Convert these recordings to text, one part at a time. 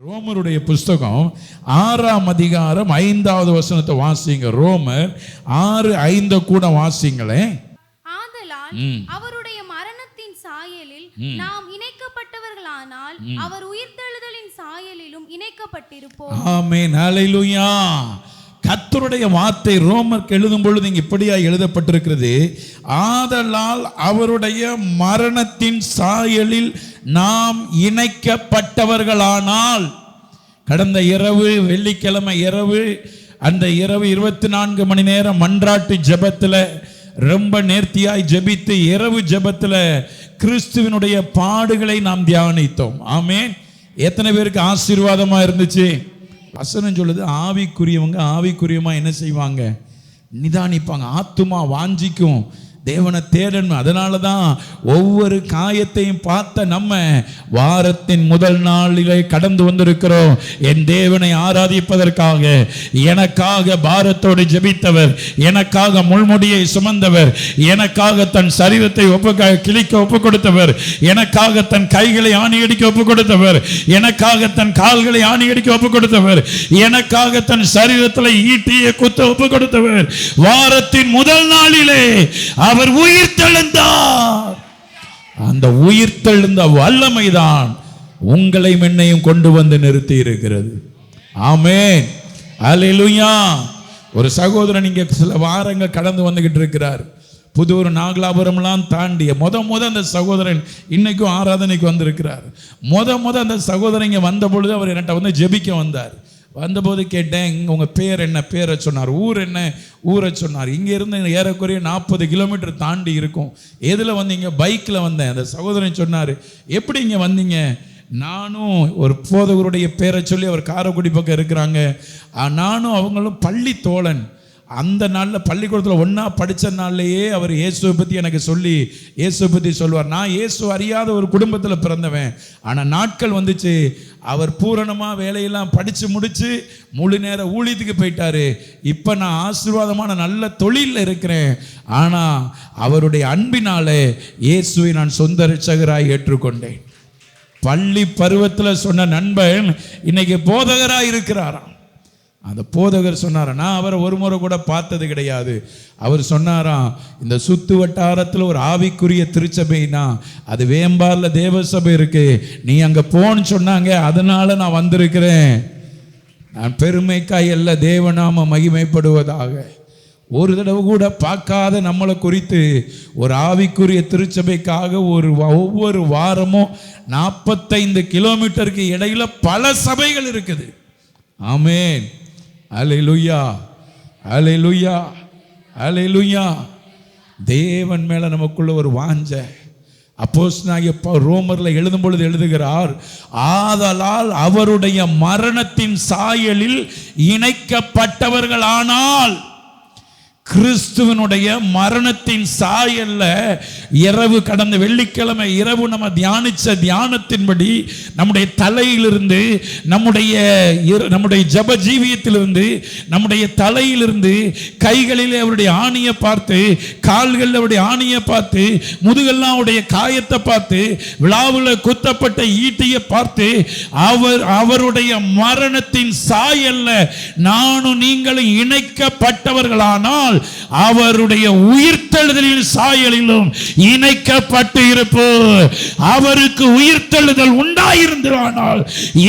ரோமருடைய புஸ்தகம் 6ஆம் அதிகாரம் 5வது வசனத்தை வாசிங்க. ரோமர் 6:5 கூட வாசிங்களே. ஆதலால் அவருடைய மரணத்தின் சாயலில் நாம் இணைக்கப்பட்டவர்களானால் அவர் உயிர்த்தெழுதலின் சாயலிலும் இணைக்கப்பட்டிருப்போம். ஆமென், ஹல்லேலூயா. கர்த்தருடைய வார்த்தை ரோமருக்கு எழுதும் பொழுது இங்க இப்படியா எழுதப்பட்டிருக்கிறது. ஆதலால் அவருடைய மரணத்தின் சாயலில் நாம் இணைக்கப்பட்டவர்களானால். கடந்த இரவு, வெள்ளிக்கிழமை இரவு, அந்த இரவு 24 மணி நேரம் மன்றாட்டு ஜெபத்தில் ரொம்ப நேர்த்தியாய் ஜெபித்து இரவு ஜெபத்தில் கிறிஸ்துவினுடைய பாடுகளை நாம் தியானித்தோம். ஆமென். எத்தனை பேருக்கு ஆசீர்வாதமா இருந்துச்சு? வசனம் சொல்லுது, ஆவிக்குரியவங்க ஆவிக்குரியமா என்ன செய்வாங்க? நிதானிப்பாங்க. ஆத்துமா வாஞ்சிக்கும், தேவனை தேடணும். அதனால தான் ஒவ்வொரு காயத்தையும் பார்த்த நம்ம வாரத்தின் முதல் நாளிலே கடந்து வந்திருக்கிறோம். என் தேவனை ஆராதிப்பதற்காக, எனக்காக பாரத்தோடு ஜெபித்தவர், எனக்காக முள்முடியை சுமந்தவர், எனக்காக தன் சரீரத்தை கிழிக்க ஒப்பு கொடுத்தவர், எனக்காக தன் கைகளை ஆணியடிக்க ஒப்பு கொடுத்தவர், எனக்காக தன் கால்களை ஆணியடிக்க ஒப்பு கொடுத்தவர், எனக்காக தன் சரீரத்தில் ஈட்டியை குத்த ஒப்பு கொடுத்தவர். வாரத்தின் முதல் நாளிலே அவர் உயிர்த்தெழுந்தார். அந்த உயிர்த்தெழுந்த வல்லமைதான் உங்களை என்னையும் கொண்டு வந்து நிறுத்தி இருக்கிறது. ஆமென், ஹல்லேலூயா. ஒரு சகோதரன் இங்க சில வாரங்கள் கடந்து வந்துகிட்டு இருக்கிறார். புதூர், நாகலாபுரம்லாம் தாண்டிய அந்த சகோதரன் இன்னைக்கும் ஆராதனைக்கு வந்திருக்கிறார். அந்த சகோதரன் இங்க வந்த பொழுது அவர் என்கிட்ட வந்து ஜெபிக்க வந்தார். வந்தபோது கேட்டேன், உங்கள் பேர் என்ன? பேரை சொன்னார். ஊர் என்ன? ஊரை சொன்னார். இங்கேருந்து ஏறக்குறைய 40 கிலோமீட்டர் தாண்டி இருக்கும். எதில் வந்தீங்க? பைக்கில் வந்தேன். அந்த சகோதரன் சொன்னார், எப்படி இங்கே வந்தீங்க? நானும் ஒரு போதகருடைய பேரை சொல்லி அவர் காரைக்குடி பக்கம் இருக்கிறாங்க, நானும் அவங்களும் பள்ளி தோழன். அந்த நாளில் பள்ளிக்கூடத்தில் ஒன்றா படித்த நாள்லேயே அவர் இயேசுவை பற்றி எனக்கு சொல்லி இயேசுவை பற்றி சொல்லுவார். நான் இயேசு அறியாத ஒரு குடும்பத்தில் பிறந்தவன். ஆனால் நாட்கள் வந்துச்சு, அவர் பூரணமாக வேலையெல்லாம் படித்து முடித்து முழு நேர ஊழியத்துக்கு போயிட்டார். இப்போ நான் ஆசீர்வாதமான நல்ல தொழிலில் இருக்கிறேன். ஆனால் அவருடைய அன்பினாலே இயேசுவை நான் சொந்த இரட்சகராய் ஏற்றுக்கொண்டேன். பள்ளி பருவத்தில் சொன்ன நண்பன் இன்னைக்கு போதகராக இருக்கிறாராம். அந்த போதகர் சொன்னாரா, நான் அவரை ஒரு முறை கூட பார்த்தது கிடையாது. அவர் சொன்னாராம், இந்த சுத்து வட்டாரத்தில் ஒரு ஆவிக்குரிய திருச்சபைனா அது வேம்பாரில் தேவசபை இருக்கு, நீ அங்கே போன்னு சொன்னாங்க, அதனால நான் வந்திருக்கிறேன். நான் பெருமைக்காய் அல்ல, தேவநாம மகிமைப்படுவதாக. ஒரு தடவை கூட பார்க்காத நம்மளை குறித்து ஒரு ஆவிக்குரிய திருச்சபைக்காக ஒவ்வொரு வாரமும் 45 கிலோமீட்டருக்கு இடையில பல சபைகள் இருக்குது. ஆமென், ஹல்லேலூயா, ஹல்லேலூயா, ஹல்லேலூயா. தேவன் மேல நமக்குள்ள ஒரு வாஞ்சை. அப்போஸ்தலனாகிய ரோமர்ல எழுதும் பொழுது எழுதுகிறார், ஆதலால் அவருடைய மரணத்தின் சாயலில் இணைக்கப்பட்டவர்களானால். கிறிஸ்துவனுடைய மரணத்தின் சாயல்ல இரவு, கடந்த வெள்ளிக்கிழமை இரவு நம்ம தியானிச்ச தியானத்தின்படி நம்முடைய தலையிலிருந்து, நம்முடைய ஜப ஜீவியத்திலிருந்து, நம்முடைய தலையிலிருந்து கைகளிலே அவருடைய ஆணியை பார்த்து, கால்களில் அவருடைய ஆணியை பார்த்து, முதுகெல்லாம் அவருடைய காயத்தை பார்த்து, விழாவில் குத்தப்பட்ட ஈட்டியை பார்த்து, அவருடைய மரணத்தின் சாயல்ல நானும் நீங்களும் இணைக்கப்பட்டவர்களானால் அவருடைய உயிர்த்தெழுதலின் சாயலிலும் இணைக்கப்பட்டு இருப்போம். அவருக்கு உயிர்த்தெழுதல் உண்டாயிருந்தால்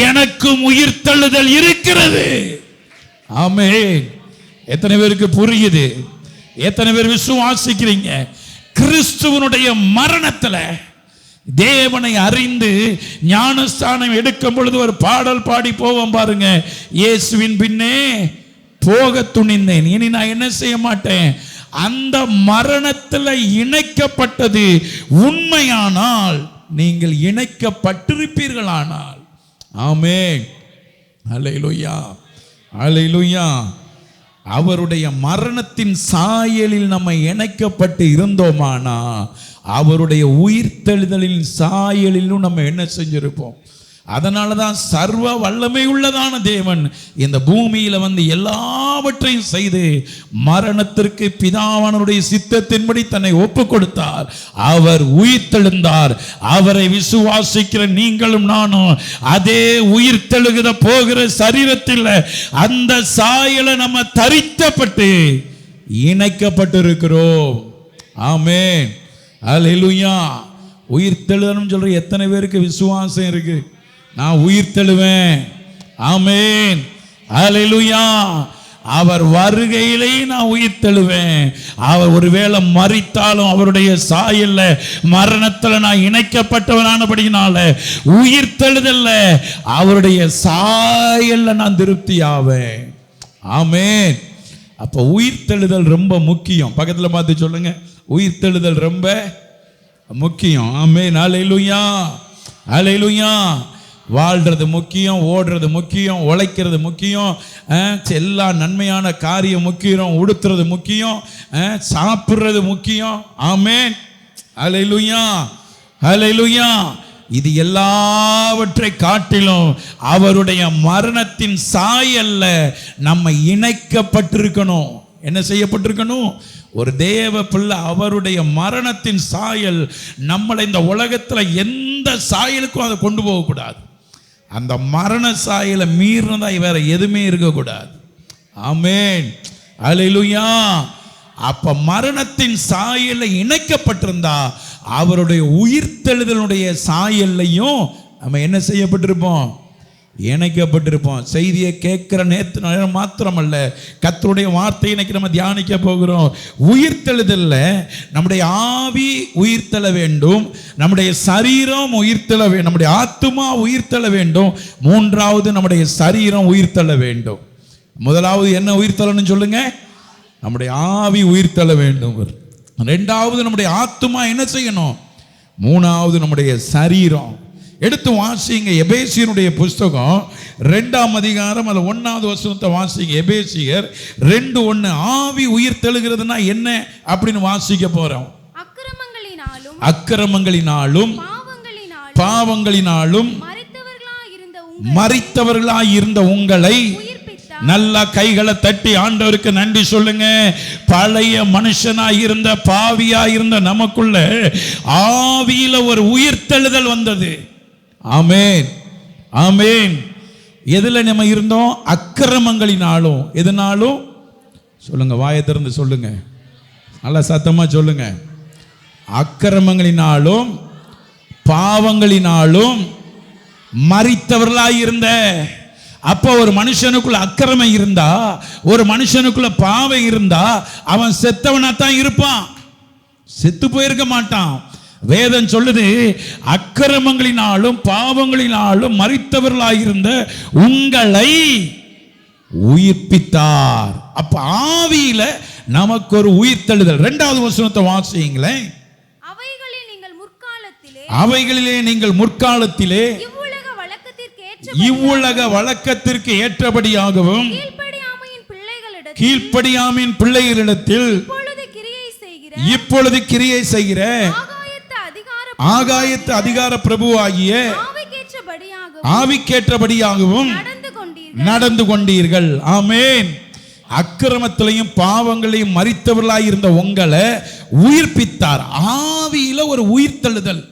எனக்கும் உயிர்த்தெழுதல் இருக்கிறது. ஆமென். எத்தனை பேருக்கு புரியுது? எத்தனை பேர் விசுவாசிக்கிறீங்க? கிறிஸ்துவனுடைய மரணத்தில் தேவனை அறிந்து ஞானஸ்தானம் எடுக்கும் பொழுது ஒரு பாடல் பாடி போவோம் பாருங்க, இயேசுவின் பின்னே போக துணிந்தேன், இனி நான் என்ன செய்ய மாட்டேன். அந்த மரணத்தில் இணைக்கப்பட்டது உண்மையானால், நீங்கள் இணைக்கப்பட்டிருப்பீர்களானால். ஆமென், ஹல்லேலூயா, ஹல்லேலூயா. அவருடைய மரணத்தின் சாயலில் நம்ம இணைக்கப்பட்டு இருந்தோமானா அவருடைய உயிர்த்தெழுதலின் சாயலிலும் நம்ம என்ன செஞ்சிருப்போம்? அதனாலதான் சர்வ வல்லமை உள்ளதான தேவன் இந்த பூமியில வந்து எல்லாவற்றையும் செய்து மரணத்திற்கு பிதாவானவருடைய சித்தத்தின்படி தன்னை ஒப்பு கொடுத்தார். அவர் உயிர்த்தெழுந்தார். அவரை விசுவாசிக்கிற நீங்களும் நானும் அதே உயிர்த்தெழுகிற போகிற சரீரத்தில் அந்த சாயலை நம்ம தரிக்கப்பட்டு இணைக்கப்பட்டிருக்கிறோம். ஆமென், அல்லேலூயா. உயிர்த்தெழுதணும் சொல்ற எத்தனை பேருக்கு விசுவாசம் இருக்கு? நான் உயிர்த்தெழுவேன். ஆமென், அல்லேலூயா. அவர் வருகையிலே நான் உயிர்த்தெழுவேன். அவர் ஒருவேளை மரித்தாலும் அவருடைய சாயல்ல மரணத்துல நான் இணைக்கப்பட்டவனானபடினால உயிர்த்தெழுதல்ல அவருடைய சாயல்ல நான் திருப்தி ஆவேன். ஆமென். அப்ப உயிர்த்தெழுதல் ரொம்ப முக்கியம். பக்கத்துல பார்த்து சொல்லுங்க, உயிர்த்தெழுதல் ரொம்ப முக்கியம். ஆமென், அல்லேலூயா, அல்லேலூயா. வாழ்றது முக்கியம், ஓடுறது முக்கியம், உழைக்கிறது முக்கியம், எல்லா நன்மையான காரியம் முக்கியம், உடுத்துறது முக்கியம், சாப்பிடுறது முக்கியம். ஆமென், அல்லேலூயா, அல்லேலூயா. இது எல்லாவற்றை காட்டிலும் அவருடைய மரணத்தின் சாயல்ல நம்ம இணைக்கப்பட்டிருக்கணும். என்ன செய்யப்பட்டிருக்கணும்? ஒரு தேவ பிள்ளை அவருடைய மரணத்தின் சாயல் நம்மளை இந்த உலகத்துல எந்த சாயலுக்கும் அதை கொண்டு போகக்கூடாது. அந்த மரண சாயலை மீறினதா வேற எதுவுமே இருக்கக்கூடாது. ஆமென், அல்லேலூயா. அப்ப மரணத்தின் சாயல்ல இணைக்கப்பட்டிருந்தா அவருடைய உயிர்த்தெழுதலுடைய சாயல்லையும் நம்ம என்ன செய்யப்பட்டிருப்போம்? இணைக்கப்பட்டிருப்போம். செய்தியை கேட்கிற நேரம் மாத்திரமல்ல, கர்த்தருடைய வார்த்தையை இன்னைக்கு நம்ம தியானிக்க போகிறோம். உயிர்த்தெழுதல்ல நம்முடைய ஆவி உயிர்த்தெழ வேண்டும், நம்முடைய சரீரம் உயிர்த்தெழ வேண்டும், நம்முடைய ஆத்துமா உயிர்த்தெழ வேண்டும், மூன்றாவது நம்முடைய சரீரம் உயிர்த்தெழ வேண்டும். முதலாவது என்ன உயிர்த்தெழணும் சொல்லுங்க? நம்முடைய ஆவி உயிர்த்தெழ வேண்டும். ரெண்டாவது நம்முடைய ஆத்துமா என்ன செய்யணும்? மூணாவது நம்முடைய சரீரம். எடுத்து வாசிங்க எபேசியருடைய புஸ்தகம் 2ஆம் அதிகாரம் அது 1வது வசனத்தை வாசிங்க. எபேசியர் 2:1. ஆவி உயிர்த்தெழுகிறதுனா என்ன அப்படின்னு வாசிக்க போறோம். அக்கிரமங்களினாலும் பாவங்களினாலும் மரித்தவர்களாய் இருந்த உங்களை நல்லா கைகளை தட்டி ஆண்டவருக்கு நன்றி சொல்லுங்க. பழைய மனுஷனாய் இருந்த பாவியாய் இருந்த நமக்குள்ள ஆவியில ஒரு உயிர்த்தெழுதல் வந்தது. ஆமென், ஆமென். எதுல நம்ம இருந்தோம்? அக்கிரமங்களினாலும். எதனாலும் சொல்லுங்க, வாயை திறந்து சொல்லுங்க, நல்லா சத்தமா சொல்லுங்க. அக்கிரமங்களினாலும் பாவங்களினாலும் மரித்தவர்களாய் இருந்த. அப்ப ஒரு மனுஷனுக்குள்ள அக்கிரமம் இருந்தா, ஒரு மனுஷனுக்குள்ள பாவம் இருந்தா அவன் செத்தவனா தான் இருப்பான், செத்து போயிருக்க மாட்டான். வேதம் சொல்லுது, அக்கிரமங்களினாலும் பாவங்களினாலும் மரித்தவர்களாயிருந்த உங்களை உயிர்ப்பித்தார். அப்ப ஆவியில நமக்கு ஒரு உயிர்த்தெழுதல். 2வது வசனத்தை வாசிங்களேன். அவைகளிலே நீங்கள் முற்காலத்திலே இவ்வுலக வழக்கத்திற்கு ஏற்றபடியாகவும் கீழ்ப்படியாமையின் பிள்ளைகளிடத்தில் இப்பொழுது கிரியை செய்கிற ஆகாயத்து அதிகார பிரபுவாகிய ஆவிக்கேற்றபடியாகவும் நடந்து கொண்டீர்கள். ஆமென். அக்கிரமத்திலையும் பாவங்களையும் மரித்தவர்களாய் இருந்த உங்களை உயிர்ப்பித்தார். ஆவியில ஒரு உயிர்த்தெழுதல்.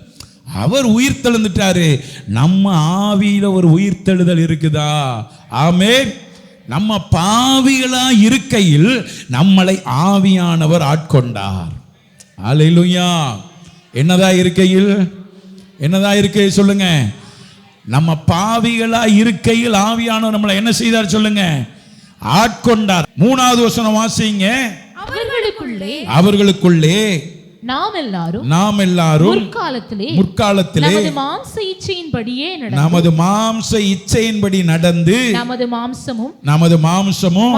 அவர் உயிர்த்தெழுந்துட்டாரு. நம்ம ஆவியில ஒரு உயிர்த்தெழுதல் இருக்குதா? ஆமென். நம்ம பாவிகளா இருக்கையில் நம்மளை ஆவியானவர் ஆட்கொண்டார். அல்லேலூயா. என்னதா இருக்கையில் சொல்லுங்க. நம்ம பாவிகளா இருக்கையில் ஆவியானவர் நம்மளை என்ன செய்தார் சொல்லுங்க? ஆட்கொண்டார். 3வது வசனம் வாசிங்க. அவர்களுக்குள்ளே நாம் எல்லாரும் முற்காலத்திலே நமது மாம்ச இச்சையின்படி நடந்து நமது மாம்சமும்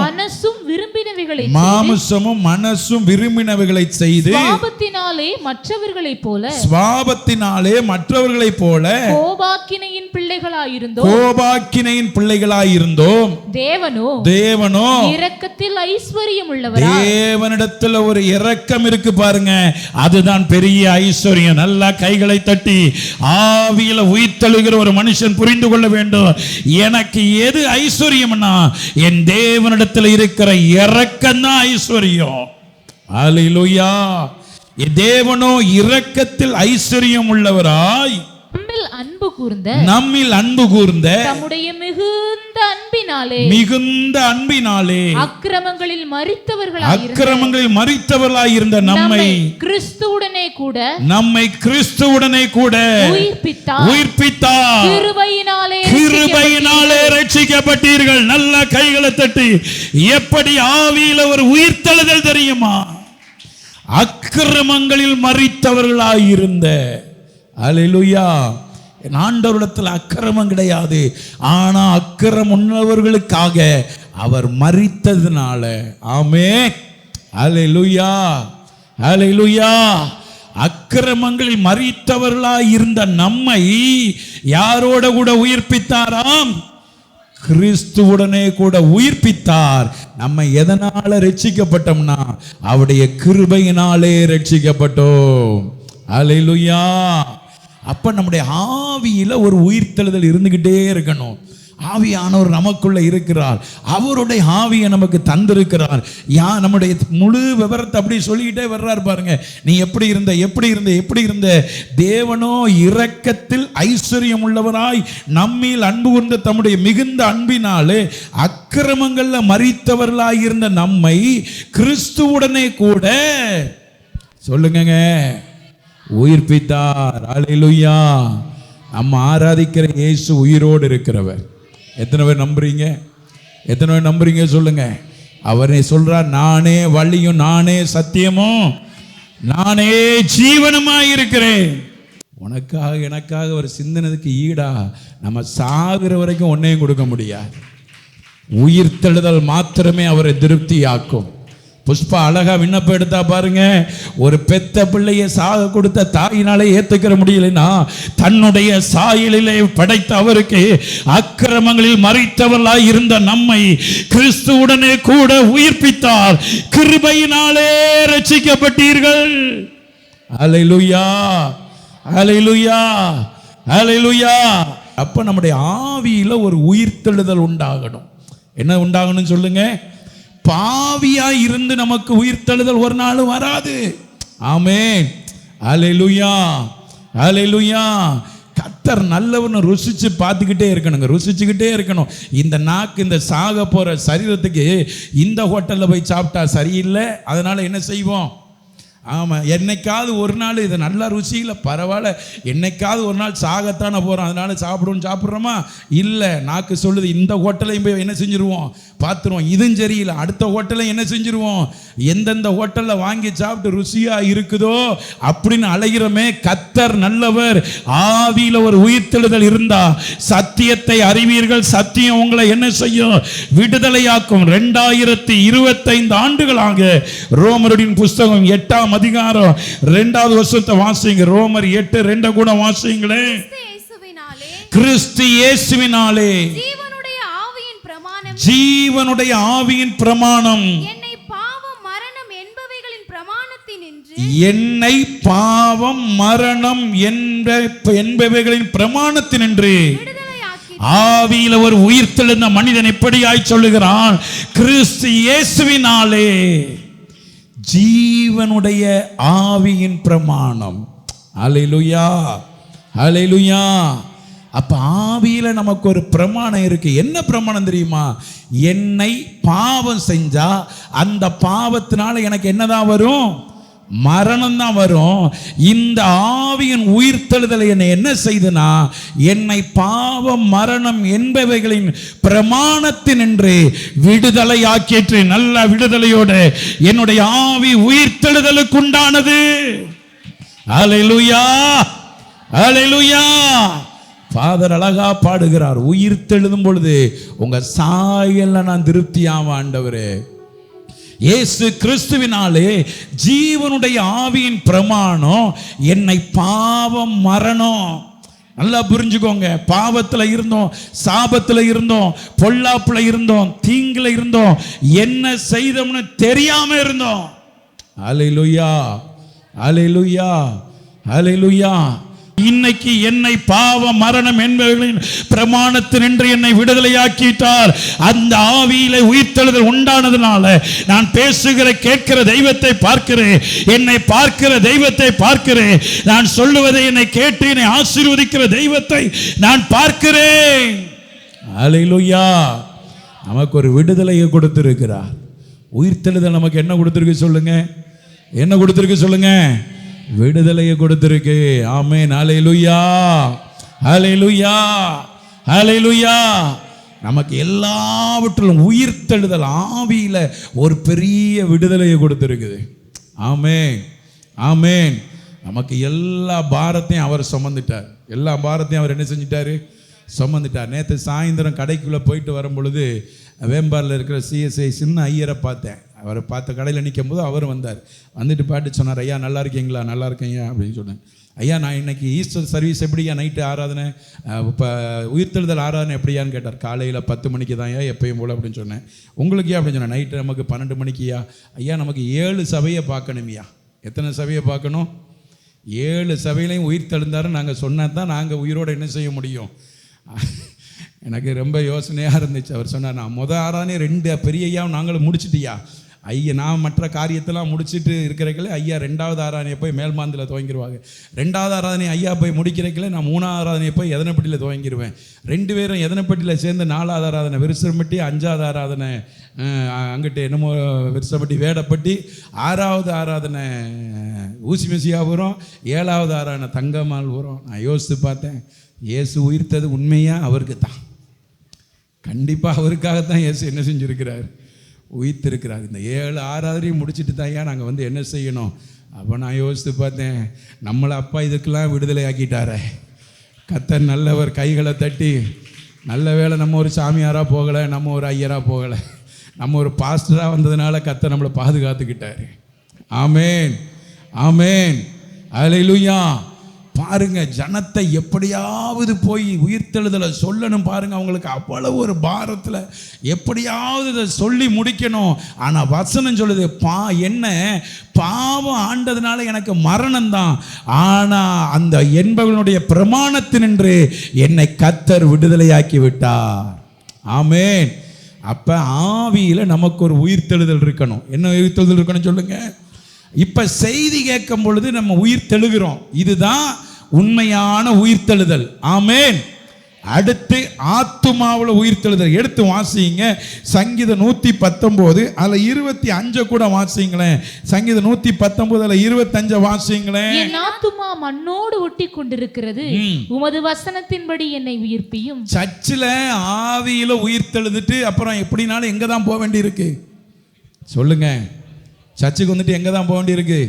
மனசும் விரும்பினவைகளை செய்து சுவாபத்தினாலே மற்றவர்களைப் போல கோபாக்கினையின் பிள்ளைகளாயிருந்தோம். தேவனோ இரக்கத்தில் ஐஸ்வர்யம் உள்ளவர். தேவனிடத்தில் ஒரு இரக்கம் இருக்கு பாருங்க. அதுதான் பெரிய ஐஸ்வர்யம். நல்லா கைகளை தட்டி ஆவியில உயிர்த்தெழுகிற ஒரு மனுஷன் புரிந்து கொள்ள வேண்டும், எனக்கு எது ஐஸ்வர்யம்னா என் தேவனிடத்தில் இருக்கிற இரக்கம் தான் ஐஸ்வர்யம். அல்லேலூயா. தேவனோ இரக்கத்தில் ஐஸ்வர்யம் உள்ளவராய் நம்மில் அன்பு கூர்ந்த தம்முடைய மிகுந்த அன்பினாலே அக்கிரமங்களில் மரித்தவர்களாய் இருந்த நம்மை கிறிஸ்துவுடனே கூட உயிர்ப்பித்தார். கிருபையினாலே ரட்சிக்கப்பட்டீர்கள். நல்ல கைகளை தட்டி எப்படி ஆவியில ஒரு உயிர்த்தெழுதல் தெரியுமா? அக்கிரமங்களில் மரித்தவர்களாயிருந்த. அல்லேலூயா. ஆண்டவரிடத்தில் அக்கிரமம் கிடையாது, ஆனா அக்கிரமம் உள்ளவர்களுக்காக அவர் மரித்ததுனால. ஆமென். அல்லேலூயா. அல்லேலூயா. அக்கிரமங்களில் மரித்தவர்களாயிருந்த நம்மை யாரோட கூட உயிர்ப்பித்தாராம்? கிறிஸ்துவுடனே கூட உயிர்ப்பித்தார். நம்ம எதனால ரட்சிக்கப்பட்டோம்னா அவருடைய கிருபையினாலே ரட்சிக்கப்பட்டோம். அல்லேலூயா. அப்ப நம்முடைய ஆவியில ஒரு உயிர்த்தெழுதல் இருந்துகிட்டே இருக்கணும். ஆவியானவர் நமக்குள்ள இருக்கிறார், அவருடைய ஆவியை நமக்கு தந்திருக்கிறார். நம்முடைய முழு விவரத்தை அப்படி சொல்லிக்கிட்டே வர்றார் பாருங்க. நீ எப்படி இருந்த தேவனோ இரக்கத்தில் ஐஸ்வர்யம் உள்ளவராய் நம்மில் அன்பு கூர்ந்த தம்முடைய மிகுந்த அன்பினாலே அக்கிரமங்கள்ல மரித்தவர்களாய் இருந்த நம்மை கிறிஸ்துவுடனே கூட சொல்லுங்க உயிர்ப்பித்தார். அல்லேலூயா. நம்ம ஆராதிக்கிற இயேசு உயிரோடு இருக்கிறவர். எத்தனை பேர் நம்புறீங்க சொல்லுங்க. அவரே சொல்றார், நானே வழியும் நானே சத்தியமும் நானே ஜீவனுமாய் இருக்கிறேன். உனக்காக எனக்காக ஒரு சிந்தனதுக்கு ஈடா நம்ம சாகுற வரைக்கும் ஒன்னையும் கொடுக்க முடியாது. உயிர்த்தெழுதல் மாத்திரமே அவரை திருப்தியாக்கும். புஷ்பா அழகா விண்ணப்பம் எடுத்தா பாருங்க. ஒரு பெத்த பிள்ளையை சாக கொடுத்த தாயினாலே ஏத்துக்கிற முடியலன்னா தன்னுடைய சாயலிலே படைத்த அவருக்கு அக்கிரமங்களில் மரித்தவர்களாய் இருந்த நம்மை கிறிஸ்துவுடனே கூட உயிர்ப்பித்தார். கிருபையினாலே ரட்சிக்கப்பட்டீர்கள். அல்லேலூயா. அல்லேலூயா. அல்லேலூயா. அப்ப நம்முடைய ஆவியில ஒரு உயிர்த்தெழுதல் உண்டாகணும். என்ன உண்டாகணும் சொல்லுங்க. பாவியா இருந்து நமக்கு உயிர்த்தெழுதல் ஒரு நாள் வராது. ஆமென். அல்லேலூயா. அல்லேலூயா. கர்த்தர் நல்லவன்னு ருசிச்சு பார்த்துக்கிட்டே இருக்கணும். இந்த நாக்கு இந்த சாக போற சரீரத்துக்கு இந்த ஹோட்டல்ல போய் சாப்பிட்டா சரியில்லை, அதனால என்ன செய்வோம்? ஆமாம், என்னைக்காவது ஒரு நாள் இது நல்லா ருசியில் பரவாயில்ல, என்னைக்காவது ஒரு நாள் சாகத்தானே போகிறோம், அதனால சாப்பிட்றோமா? இல்லை, நாக்கு சொல்லுது இந்த ஹோட்டலையும் போய் என்ன செஞ்சுருவோம், பார்த்துருவோம். இதுவும் சரியில்லை, அடுத்த ஹோட்டலையும் என்ன செஞ்சுருவோம், எந்தெந்த ஹோட்டலில் வாங்கி சாப்பிட்டு ருசியாக இருக்குதோ அப்படின்னு அலைகிறோமே. கர்த்தர் நல்லவர். ஆவியில் ஒரு உயிர்த்தெழுதல் இருந்தா சத்தியத்தை அறிவீர்கள், சத்தியம் உங்களை என்ன செய்யும்? விடுதலையாக்கும். 2025 ஆண்டுகளாக ரோமரின் புஸ்தகம் 8ஆம் அதிகாரம் 2வது வசனத்தை வாசிங்க. ரோமர் 8:2 கூட வாசிங்களே. கிறிஸ்து இயேசுவினாலே ஜீவனுடைய ஆவியின் பிரமாணம் என்னை பாவம் மரணம் என்பவைகளின் பிரமாணத்தினின்று ஆவியில ஒரு உயிர்த்தெழுந்த மனிதன் எப்படியாய் சொல்லுகிறான்? கிறிஸ்து இயேசுவினாலே ஜீவனுடைய ஆவியின் பிரமாணம். அல்லேலூயா. அல்லேலூயா. அப்ப ஆவியில நமக்கு ஒரு பிரமாணம் இருக்கு. என்ன பிரமாணம் தெரியுமா? என்னை பாவம் செஞ்சா அந்த பாவத்தினால எனக்கு என்னதான் வரும்? மரணம் தான் வரும். இந்த ஆவியின் உயிர்த்தெழுதலை என்னை என்ன செய்தனா, என்னை பாவம் மரணம் என்பவைகளின் பிரமாணத்தினின்று விடுதலை ஆக்கிற்று. நல்ல விடுதலையோட என்னுடைய ஆவி உயிர்த்தெழுதலுக்கு உண்டானது. அல்லேலூயா. அல்லேலூயா. ஃபாதர் அழகா பாடுகிறார், உயிர்த்தெழுதும் பொழுது உங்க சாயல்ல நான் திருப்தியாவ ஆண்டவரே. இயேசு கிறிஸ்துவினாலே ஜீவனுடைய ஆவியின் பிரமாணம் என்னை பாவம் மரணம். நல்லா புரிஞ்சுக்கோங்க. பாவத்துல இருந்தோம், சாபத்துல இருந்தோம், பொல்லாப்புல இருந்தோம், தீங்குல இருந்தோம், என்ன செய்தோம்னு தெரியாம இருந்தோம். அல்லேலூயா. ஹல்லேலூயா, ஹல்லேலூயா. இன்னைக்கு என்னை பாவ மரணம் என்பவர்களின் பிரமாணத்தினின்று என்னை விடுதலையாக்கிட்டார். அந்த ஆவியிலே உயிர்த்தெழுதல் உண்டானதுனால நான் பேசுகிற கேட்கிற தெய்வத்தை பார்க்கிறேன், என்னை பார்க்கிற தெய்வத்தை பார்க்கிறேன், நான் சொல்லுவதை என்னை கேட்டு என்னை ஆசீர்வதிக்கிற தெய்வத்தை நான் பார்க்கிறேன். ஹல்லேலூயா. நமக்கு ஒரு விடுதலையை கொடுத்திருக்கிறார். உயிர்த்தெழுதல் நமக்கு என்ன கொடுத்திருக்கு சொல்லுங்க? என்ன கொடுத்திருக்கு சொல்லுங்க? விடுதலையை கொடுத்திருக்கு. ஆமென். ஹல்லேலூயா, ஹல்லேலூயா, ஹல்லேலூயா. நமக்கு எல்லாவற்றிலும் உயிர்த்தெழுதல் ஆவியில ஒரு பெரிய விடுதலையை கொடுத்திருக்குது. ஆமென், ஆமென். நமக்கு எல்லா பாரத்தையும் அவர் சுமந்துட்டார். எல்லா பாரத்தையும் அவர் என்ன செஞ்சிட்டாரு? சுமந்துட்டார். நேற்று சாயந்தரம் கடைக்குள்ளே போயிட்டு வரும் பொழுது வேம்பாரில் இருக்கிற சிஎஸ்ஐ சின்ன ஐயரை பார்த்தேன். அவரை பார்த்த கடையில் நிற்கும் போது அவர் வந்தார். வந்துட்டு பாட்டு சொன்னார், ஐயா நல்லா இருக்கீங்களா? நல்லா இருக்கேங்க அப்படின்னு சொன்னேன். ஐயா நான் இன்னைக்கு ஈஸ்டர் சர்வீஸ் எப்படியா? நைட்டு ஆராதனை, இப்போ உயிர்த்தெழுதல் ஆராதனை எப்படியான்னு கேட்டார். காலையில் 10 மணிக்கு தான் ஐயா, எப்பயும் போல் அப்படின்னு சொன்னேன். உங்களுக்கு ஏன் அப்படின்னு சொன்னேன். நைட்டு நமக்கு 12 மணிக்குயா. ஐயா நமக்கு 7 சபையை பார்க்கணும்யா. எத்தனை சபையை பார்க்கணும்? 7 சபையிலையும் உயிர்த்தெழுந்தாரு நாங்கள் சொன்னால் தான் நாங்கள் உயிரோடு என்ன செய்ய முடியும். எனக்கு ரொம்ப யோசனையாக இருந்துச்சு. அவர் சொன்னார், நான் ஆராதனை 2 பெரிய ஐயாவும் நாங்களும் முடிச்சிட்டியா ஐயா. நான் மற்ற காரியத்தெல்லாம் முடிச்சுட்டு இருக்கிறக்கல ஐயா 2வது ஆராதனையை போய் மேல்மாந்தில் துவங்கிடுவாங்க. 2வது ஆராதனை ஐயா போய் முடிக்கிறக்கல நான் 3வது ஆராதனையை போய் எதனைப்பட்டியில் துவங்கிடுவேன். 2 பேரும் எதனைப்பட்டியில் சேர்ந்து 4வது ஆராதனை விருசம்பட்டி, 5வது ஆராதனை அங்கிட்டு என்னமோ விருசம்பட்டி வேடப்பட்டி, 6வது ஆராதனை ஊசி மெசியாபுரம், 7வது ஆராதனை தங்கமால்புரம். நான் யோசித்து பார்த்தேன், இயேசு உயிர்த்தது உண்மையாக அவருக்கு தான். கண்டிப்பாக அவருக்காகத்தான் இயேசு என்ன செஞ்சுருக்கிறார்? உயிர்த்திருக்கிறார். இந்த 7 ஆராதனையும் முடிச்சுட்டு தான் ஐயா நாங்கள் வந்து என்ன செய்யணும்? அப்போ நான் யோசித்து பார்த்தேன், நம்மளை அப்பா இதுக்கெல்லாம் விடுதலை ஆக்கிட்டாரே. கர்த்தர் நல்லவர். கைகளை தட்டி, நல்ல வேளை நம்ம ஒரு சாமியாராக போகலை, நம்ம ஒரு ஐயராக போகலை, நம்ம ஒரு பாஸ்டராக வந்ததுனால கர்த்தர் நம்மளை பாதுகாத்துக்கிட்டாரு. ஆமென், ஆமென், ஹல்லேலூயா. பாருங்க, ஜனத்தை எப்படியாவது போய் உயிர்த்தெழுதலை சொல்லணும். பாருங்க, அவங்களுக்கு அவ்வளவு ஒரு பாரத்தில் எப்படியாவது இதை சொல்லி முடிக்கணும். ஆனால் வசனம் சொல்லுது, என்ன பாவம் ஆண்டதுனால எனக்கு மரணம் தான், ஆனால் அந்த என்பவனுடைய பிரமாணத்தினின்று என்னை கர்த்தர் விடுதலையாக்கி விட்டார். ஆமென். அப்போ ஆவியில் நமக்கு ஒரு உயிர்த்தெழுதல் இருக்கணும். என்ன உயிர்த்தெழுதல் இருக்கணும் சொல்லுங்க? இப்போ செய்தி கேட்கும் பொழுது நம்ம உயிர்த்தெழுகிறோம். இதுதான் உண்மையான உயிர்த்தெழுதல். ஆமென். அடுத்து ஆத்துமாவில் உயிர்த்தெழுதல். எடுத்து வாசிங்க சங்கீதம் 119 அதில் 25 கூட வாசிங்களேன். சங்கீதம் 119 அதில் 25 வாசிங்களேன். என் ஆத்துமா மண்ணோடு ஒட்டி கொண்டிருக்கிறது, உமது வசனத்தின்படி என்னை உயிர்ப்பியும். சர்ச்சில் ஆவியில உயிர்த்தெழுதுட்டு அப்புறம் எப்படினாலும் எங்கே தான் போக வேண்டியிருக்கு சொல்லுங்க? சர்ச்சுக்கு வந்துட்டு எங்கே தான் போக வேண்டியிருக்கு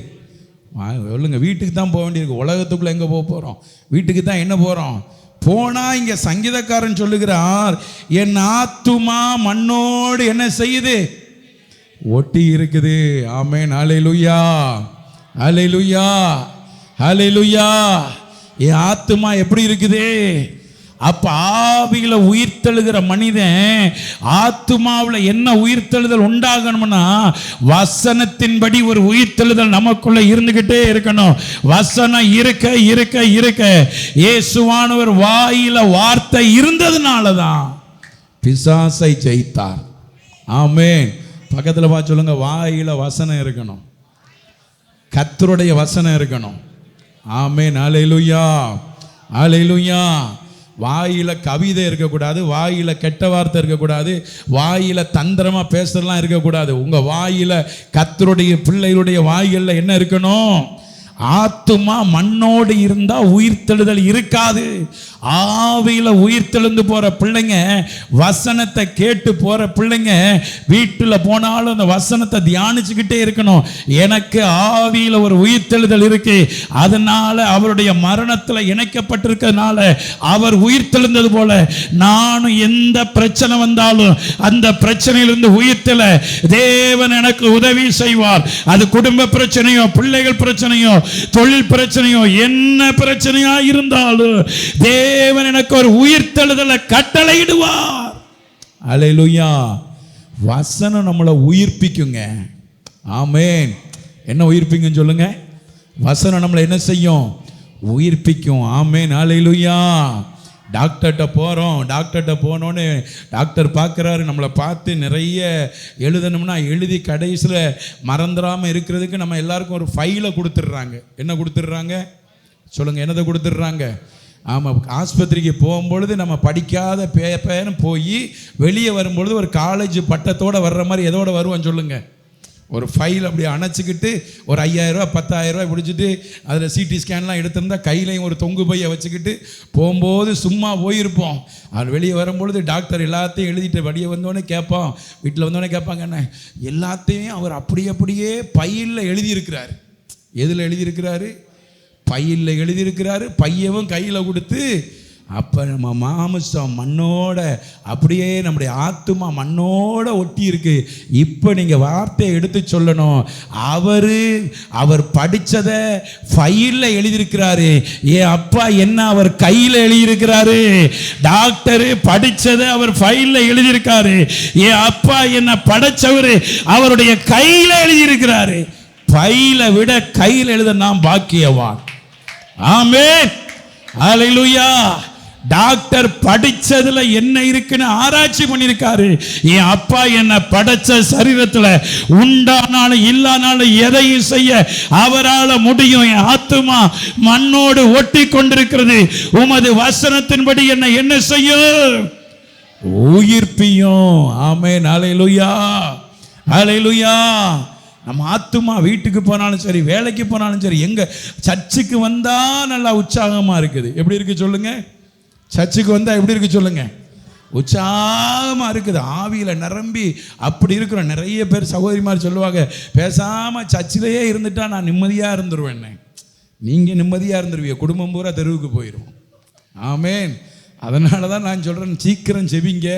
சொல்லுங்க? வீட்டுக்கு தான் போக வேண்டியிருக்கு. உலகத்துக்குள்ளே எங்கே போக போகிறோம்? வீட்டுக்கு தான். என்ன போகிறோம்? போனால் இங்கே சங்கீதக்காரன் சொல்லுகிறார், என் ஆத்துமா மண்ணோடு என்ன செய்யுது? ஒட்டி இருக்குது. ஆமென், ஹல்லேலூயா, ஹல்லேலூயா, ஹல்லேலூயா. என் ஆத்துமா எப்படி இருக்குது? அப்ப ஆவியில உயிர்த்தெழுகிற மனிதன் ஆத்துமாவில் என்ன உயிர்த்தெழுதல் உண்டாகணும்னா வசனத்தின்படி ஒரு உயிர்த்தெழுதல் நமக்குள்ள இருந்துகிட்டே இருக்கணும். வசனம் இருக்க இருக்க இருக்க இயேசுவானவர் வாயில வார்த்தை இருந்ததுனாலதான் பிசாசை ஜெயித்தார். ஆமென். பக்கத்தில் பார்த்து சொல்லுங்க, வாயில வசனம் இருக்கணும், கர்த்தருடைய வசனம் இருக்கணும். ஆமென், ஹல்லேலூயா, ஹல்லேலூயா. வாயில கவிதை இருக்கக்கூடாது, வாயில கெட்ட வார்த்தை இருக்கக்கூடாது, வாயில தந்திரமா பேசலாம் இருக்கக்கூடாது. உங்க வாயில கர்த்தருடைய பிள்ளைகளுடைய வாயில என்ன இருக்கணும்? ஆத்துமா மண்ணோடு இருந்தா உயிர்த்தெழுதல் இருக்காது. ஆவியில உயிர்த்தெழுந்து போற பிள்ளைங்க, வசனத்தை கேட்டு போற பிள்ளைங்க வீட்டுல போனாலும் அந்த வசனத்தை தியானிச்சுக்கிட்டே இருக்கணும். எனக்கு ஆவியில ஒரு உயிர்த்தெழுதல் இருக்கு, அதனால அவருடைய மரணத்துல இணைக்கப்பட்டிருக்கிறதுனால அவர் உயிர்த்தெழுந்தது போல நானும் எந்த பிரச்சனை வந்தாலும் அந்த பிரச்சனையிலிருந்து உயிர்த்தெழ தேவன் எனக்கு உதவி செய்வார். அது குடும்ப பிரச்சனையோ, பிள்ளைகள் பிரச்சனையோ, தொழில் பிரச்சனையோ, என்ன பிரச்சனையா இருந்தாலும் தேவன் எனக்கு ஒரு உயிர்த்தெழுதலை கட்டளையிடுவார். அல்லேலூயா. வசனம் நம்மளை உயிர்ப்பிக்குங்க. ஆமென். என்ன உயிர்ப்பிங்கன்னு சொல்லுங்க? வசனம் நம்மளை என்ன செய்யும்? உயிர்ப்பிக்கும். ஆமென், ஹல்லேலூயா. டாக்டர்கிட்ட போகிறோம், டாக்டர்கிட்ட போனோன்னு டாக்டர் பார்க்குறாரு, நம்மளை பார்த்து நிறைய எழுதணும்னா எழுதி கடைசியில் மறந்துடாமல் இருக்கிறதுக்கு நம்ம எல்லாருக்கும் ஒரு ஃபைலை கொடுத்துட்றாங்க. என்ன கொடுத்துட்றாங்க சொல்லுங்கள்? என்னதை கொடுத்துட்றாங்க? ஆமாம், ஆஸ்பத்திரிக்கு போகும்பொழுது நம்ம படிக்காத பேப்பர்னு போய் வெளியே வரும்பொழுது ஒரு காலேஜ் பட்டத்தோடு வர்ற மாதிரி எதோடு வருவோம் சொல்லுங்கள்? ஒரு ஃபைல் அப்படி அணைச்சிக்கிட்டு ஒரு 5000 ரூபா 10,000 ரூபாய் பிடிச்சிட்டு அதில் சிடி ஸ்கேன்லாம் எடுத்திருந்தா கையிலையும் ஒரு தொங்கு பையை வச்சுக்கிட்டு போகும்போது சும்மா போயிருப்போம். அது வெளியே வரும்பொழுது டாக்டர் எல்லாத்தையும் எழுதிட்டு வெளியே வந்தோடனே கேட்போம், வீட்டில் வந்தோடனே கேட்பாங்க, என்ன எல்லாத்தையும் அவர் அப்படியே பையில் எழுதியிருக்கிறாரு. எதில் எழுதியிருக்கிறாரு? பையில் எழுதியிருக்கிறாரு. பையவும் கையில் கொடுத்து, அப்போ நம்ம மாமிசம் மண்ணோட அப்படியே நம்முடைய ஆத்துமா மண்ணோட ஒட்டி இருக்கு. இப்போ நீங்கள் வார்த்தையை எடுத்து சொல்லணும், அவர் படித்ததை ஃபைலில் எழுதியிருக்கிறாரு. என் அப்பா என்ன அவர் கையில் எழுதியிருக்கிறாரு. டாக்டரு படித்ததை அவர் ஃபைலில் எழுதியிருக்காரு. என் அப்பா என்ன படைச்சவர் அவருடைய கையில் எழுதியிருக்கிறாரு. ஃபைலை விட கையில் எழுத நாம் பாக்கியவான். ஆமென், ஹல்லேலூயா. டாக்டர் படிச்சதுல என்ன இருக்குன்னு ஆராய்ச்சி பண்ணியிருக்காரு. என் அப்பா என்ன படைச்ச சரீரத்துல உண்டானாலும் இல்லானாலும் எதையும் செய்ய அவரால் முடியும். என் ஆத்துமா மண்ணோடு ஒட்டி கொண்டிருக்கிறது. உமது வசனத்தின்படி என்ன செய்யும்? உயிர்ப்பியும். ஆமென், ஹல்லேலூயா, ஹல்லேலூயா. நம்ம ஆத்துமா வீட்டுக்கு போனாலும் சரி, வேலைக்கு போனாலும் சரி, எங்க சர்ச்சுக்கு வந்தா நல்லா உற்சாகமா இருக்குது. எப்படி இருக்கு சொல்லுங்க? சர்ச்சுக்கு வந்தா எப்படி இருக்கு சொல்லுங்க? உற்சாகமா இருக்குது, ஆவியில நிரம்பி அப்படி இருக்கிறோம். நிறைய பேர் சகோதரிமார் சொல்லுவாங்க, பேசாம சர்ச்சிலேயே இருந்துட்டா நான் நிம்மதியா இருந்துருவேன். நீங்க நிம்மதியா இருந்துருவீங்க, குடும்பம் பூரா தெருவுக்கு போயிடும். ஆமென். அதனால தான் நான் சொல்றேன், சீக்கிரம் செவிங்க,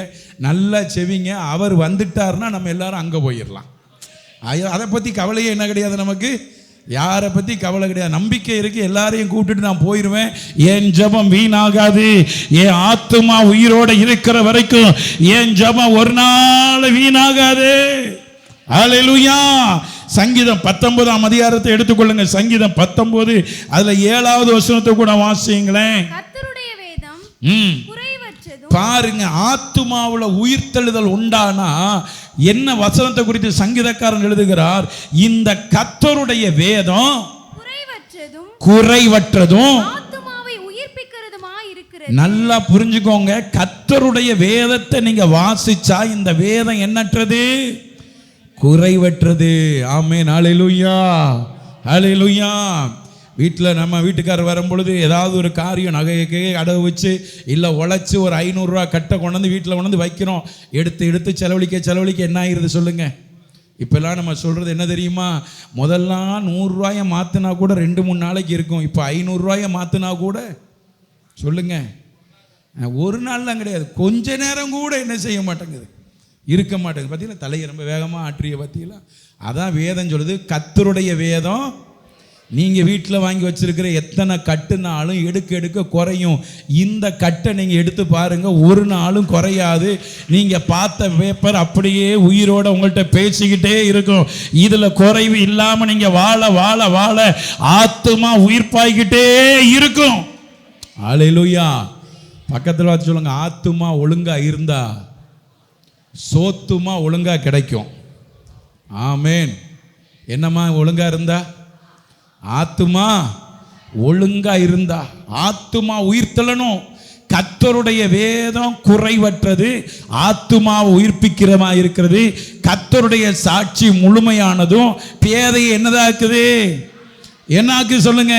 நல்லா செவிங்க. அவர் வந்துட்டாருன்னா நம்ம எல்லாரும் அங்கே போயிடலாம். அதை பற்றி கவலையே என்ன கிடையாது நமக்கு, யாரை பற்றி கவலை கிடையாது. நம்பிக்கை இருக்கு, எல்லாரையும் கூப்பிட்டுட்டு நான் போயிடுவேன். என் ஜெபம் வீணாகாது. என் ஆத்துமா உயிரோட இருக்கிற வரைக்கும் என் ஜெபம் ஒரு நாள் வீணாகாது. ஹல்லேலூயா. சங்கீதம் 19ஆம் அதிகாரத்தை எடுத்துக்கொள்ளுங்க. சங்கீதம் 19 அதுல 7வது வசனத்தை கூட வாசிங்களேன். கர்த்தருடைய வேதம் குறைவற்றதும். பாருங்க, ஆத்துமாவுல உயிர்த்தெழுதல் உண்டானா என்ன வசனத்தை குறித்து சங்கீதக்காரன் எழுதுகிறார்? இந்த கர்த்தருடைய வேதம் குறைவற்றதும் ஆத்துமாவை உயிர்ப்பிக்கிறதுமாய் இருக்கிறது. நல்லா புரிஞ்சுக்கோங்க, கர்த்தருடைய வேதத்தை நீங்க வாசிச்சா இந்த வேதம் என்னற்றது? குறைவற்றது. ஆமென், ஹல்லேலூயா, ஹல்லேலூயா. வீட்டில் நம்ம வீட்டுக்காரர் வரும்பொழுது ஏதாவது ஒரு காரியம் நகையை அடகு வச்சு இல்லை உழைச்சி ஒரு 500 ரூபா கட்டை கொண்டாந்து வீட்டில் கொண்டாந்து வைக்கிறோம். எடுத்து செலவழிக்க என்ன ஆகிருது சொல்லுங்க? இப்போல்லாம் நம்ம சொல்கிறது என்ன தெரியுமா? முதல்லாம் 100 ரூபாயை மாற்றினா கூட 2-3 நாளைக்கு இருக்கும். இப்போ 500 ரூபாயை மாற்றினா கூட சொல்லுங்க ஒரு நாள்லாம் கிடையாது, கொஞ்ச நேரம் கூட என்ன செய்ய மாட்டேங்குது, இருக்க மாட்டேங்குது. பார்த்தீங்களா, தலையை ரொம்ப வேகமாக ஆற்றிய பார்த்தீங்களா? அதான் வேதம் சொல்லுது, கர்த்தருடைய வேதம். நீங்கள் வீட்டில் வாங்கி வச்சிருக்கிற எத்தனை கட்டுனாலும் எடுக்க குறையும். இந்த கட்டை நீங்கள் எடுத்து பாருங்கள், ஒரு நாளும் குறையாது. நீங்கள் பார்த்த பேப்பர் அப்படியே உயிரோட உங்கள்கிட்ட பேசிக்கிட்டே இருக்கும். இதில் குறைவு இல்லாமல் நீங்கள் வாழ ஆத்துமா உயிர்ப்பாய்கிட்டே இருக்கும். ஹல்லேலூயா. பக்கத்தில் பார்த்து சொல்லுங்க, ஆத்துமா ஒழுங்கா இருந்தா சோத்துமா ஒழுங்கா கிடைக்கும். ஆமென். என்னம்மா ஒழுங்கா இருந்தா? ஆத்துமா ஒழுங்கா இருந்தா. ஆத்துமா உயிர்த்தெழணும். கர்த்தருடைய வேதம் குறைவற்றது, ஆத்துமாவை உயிர்ப்பிக்கிறமா இருக்கிறது. கர்த்தருடைய சாட்சி முழுமையானதும் பேதையை என்னதாக்குது? என்னாக்குது சொல்லுங்க?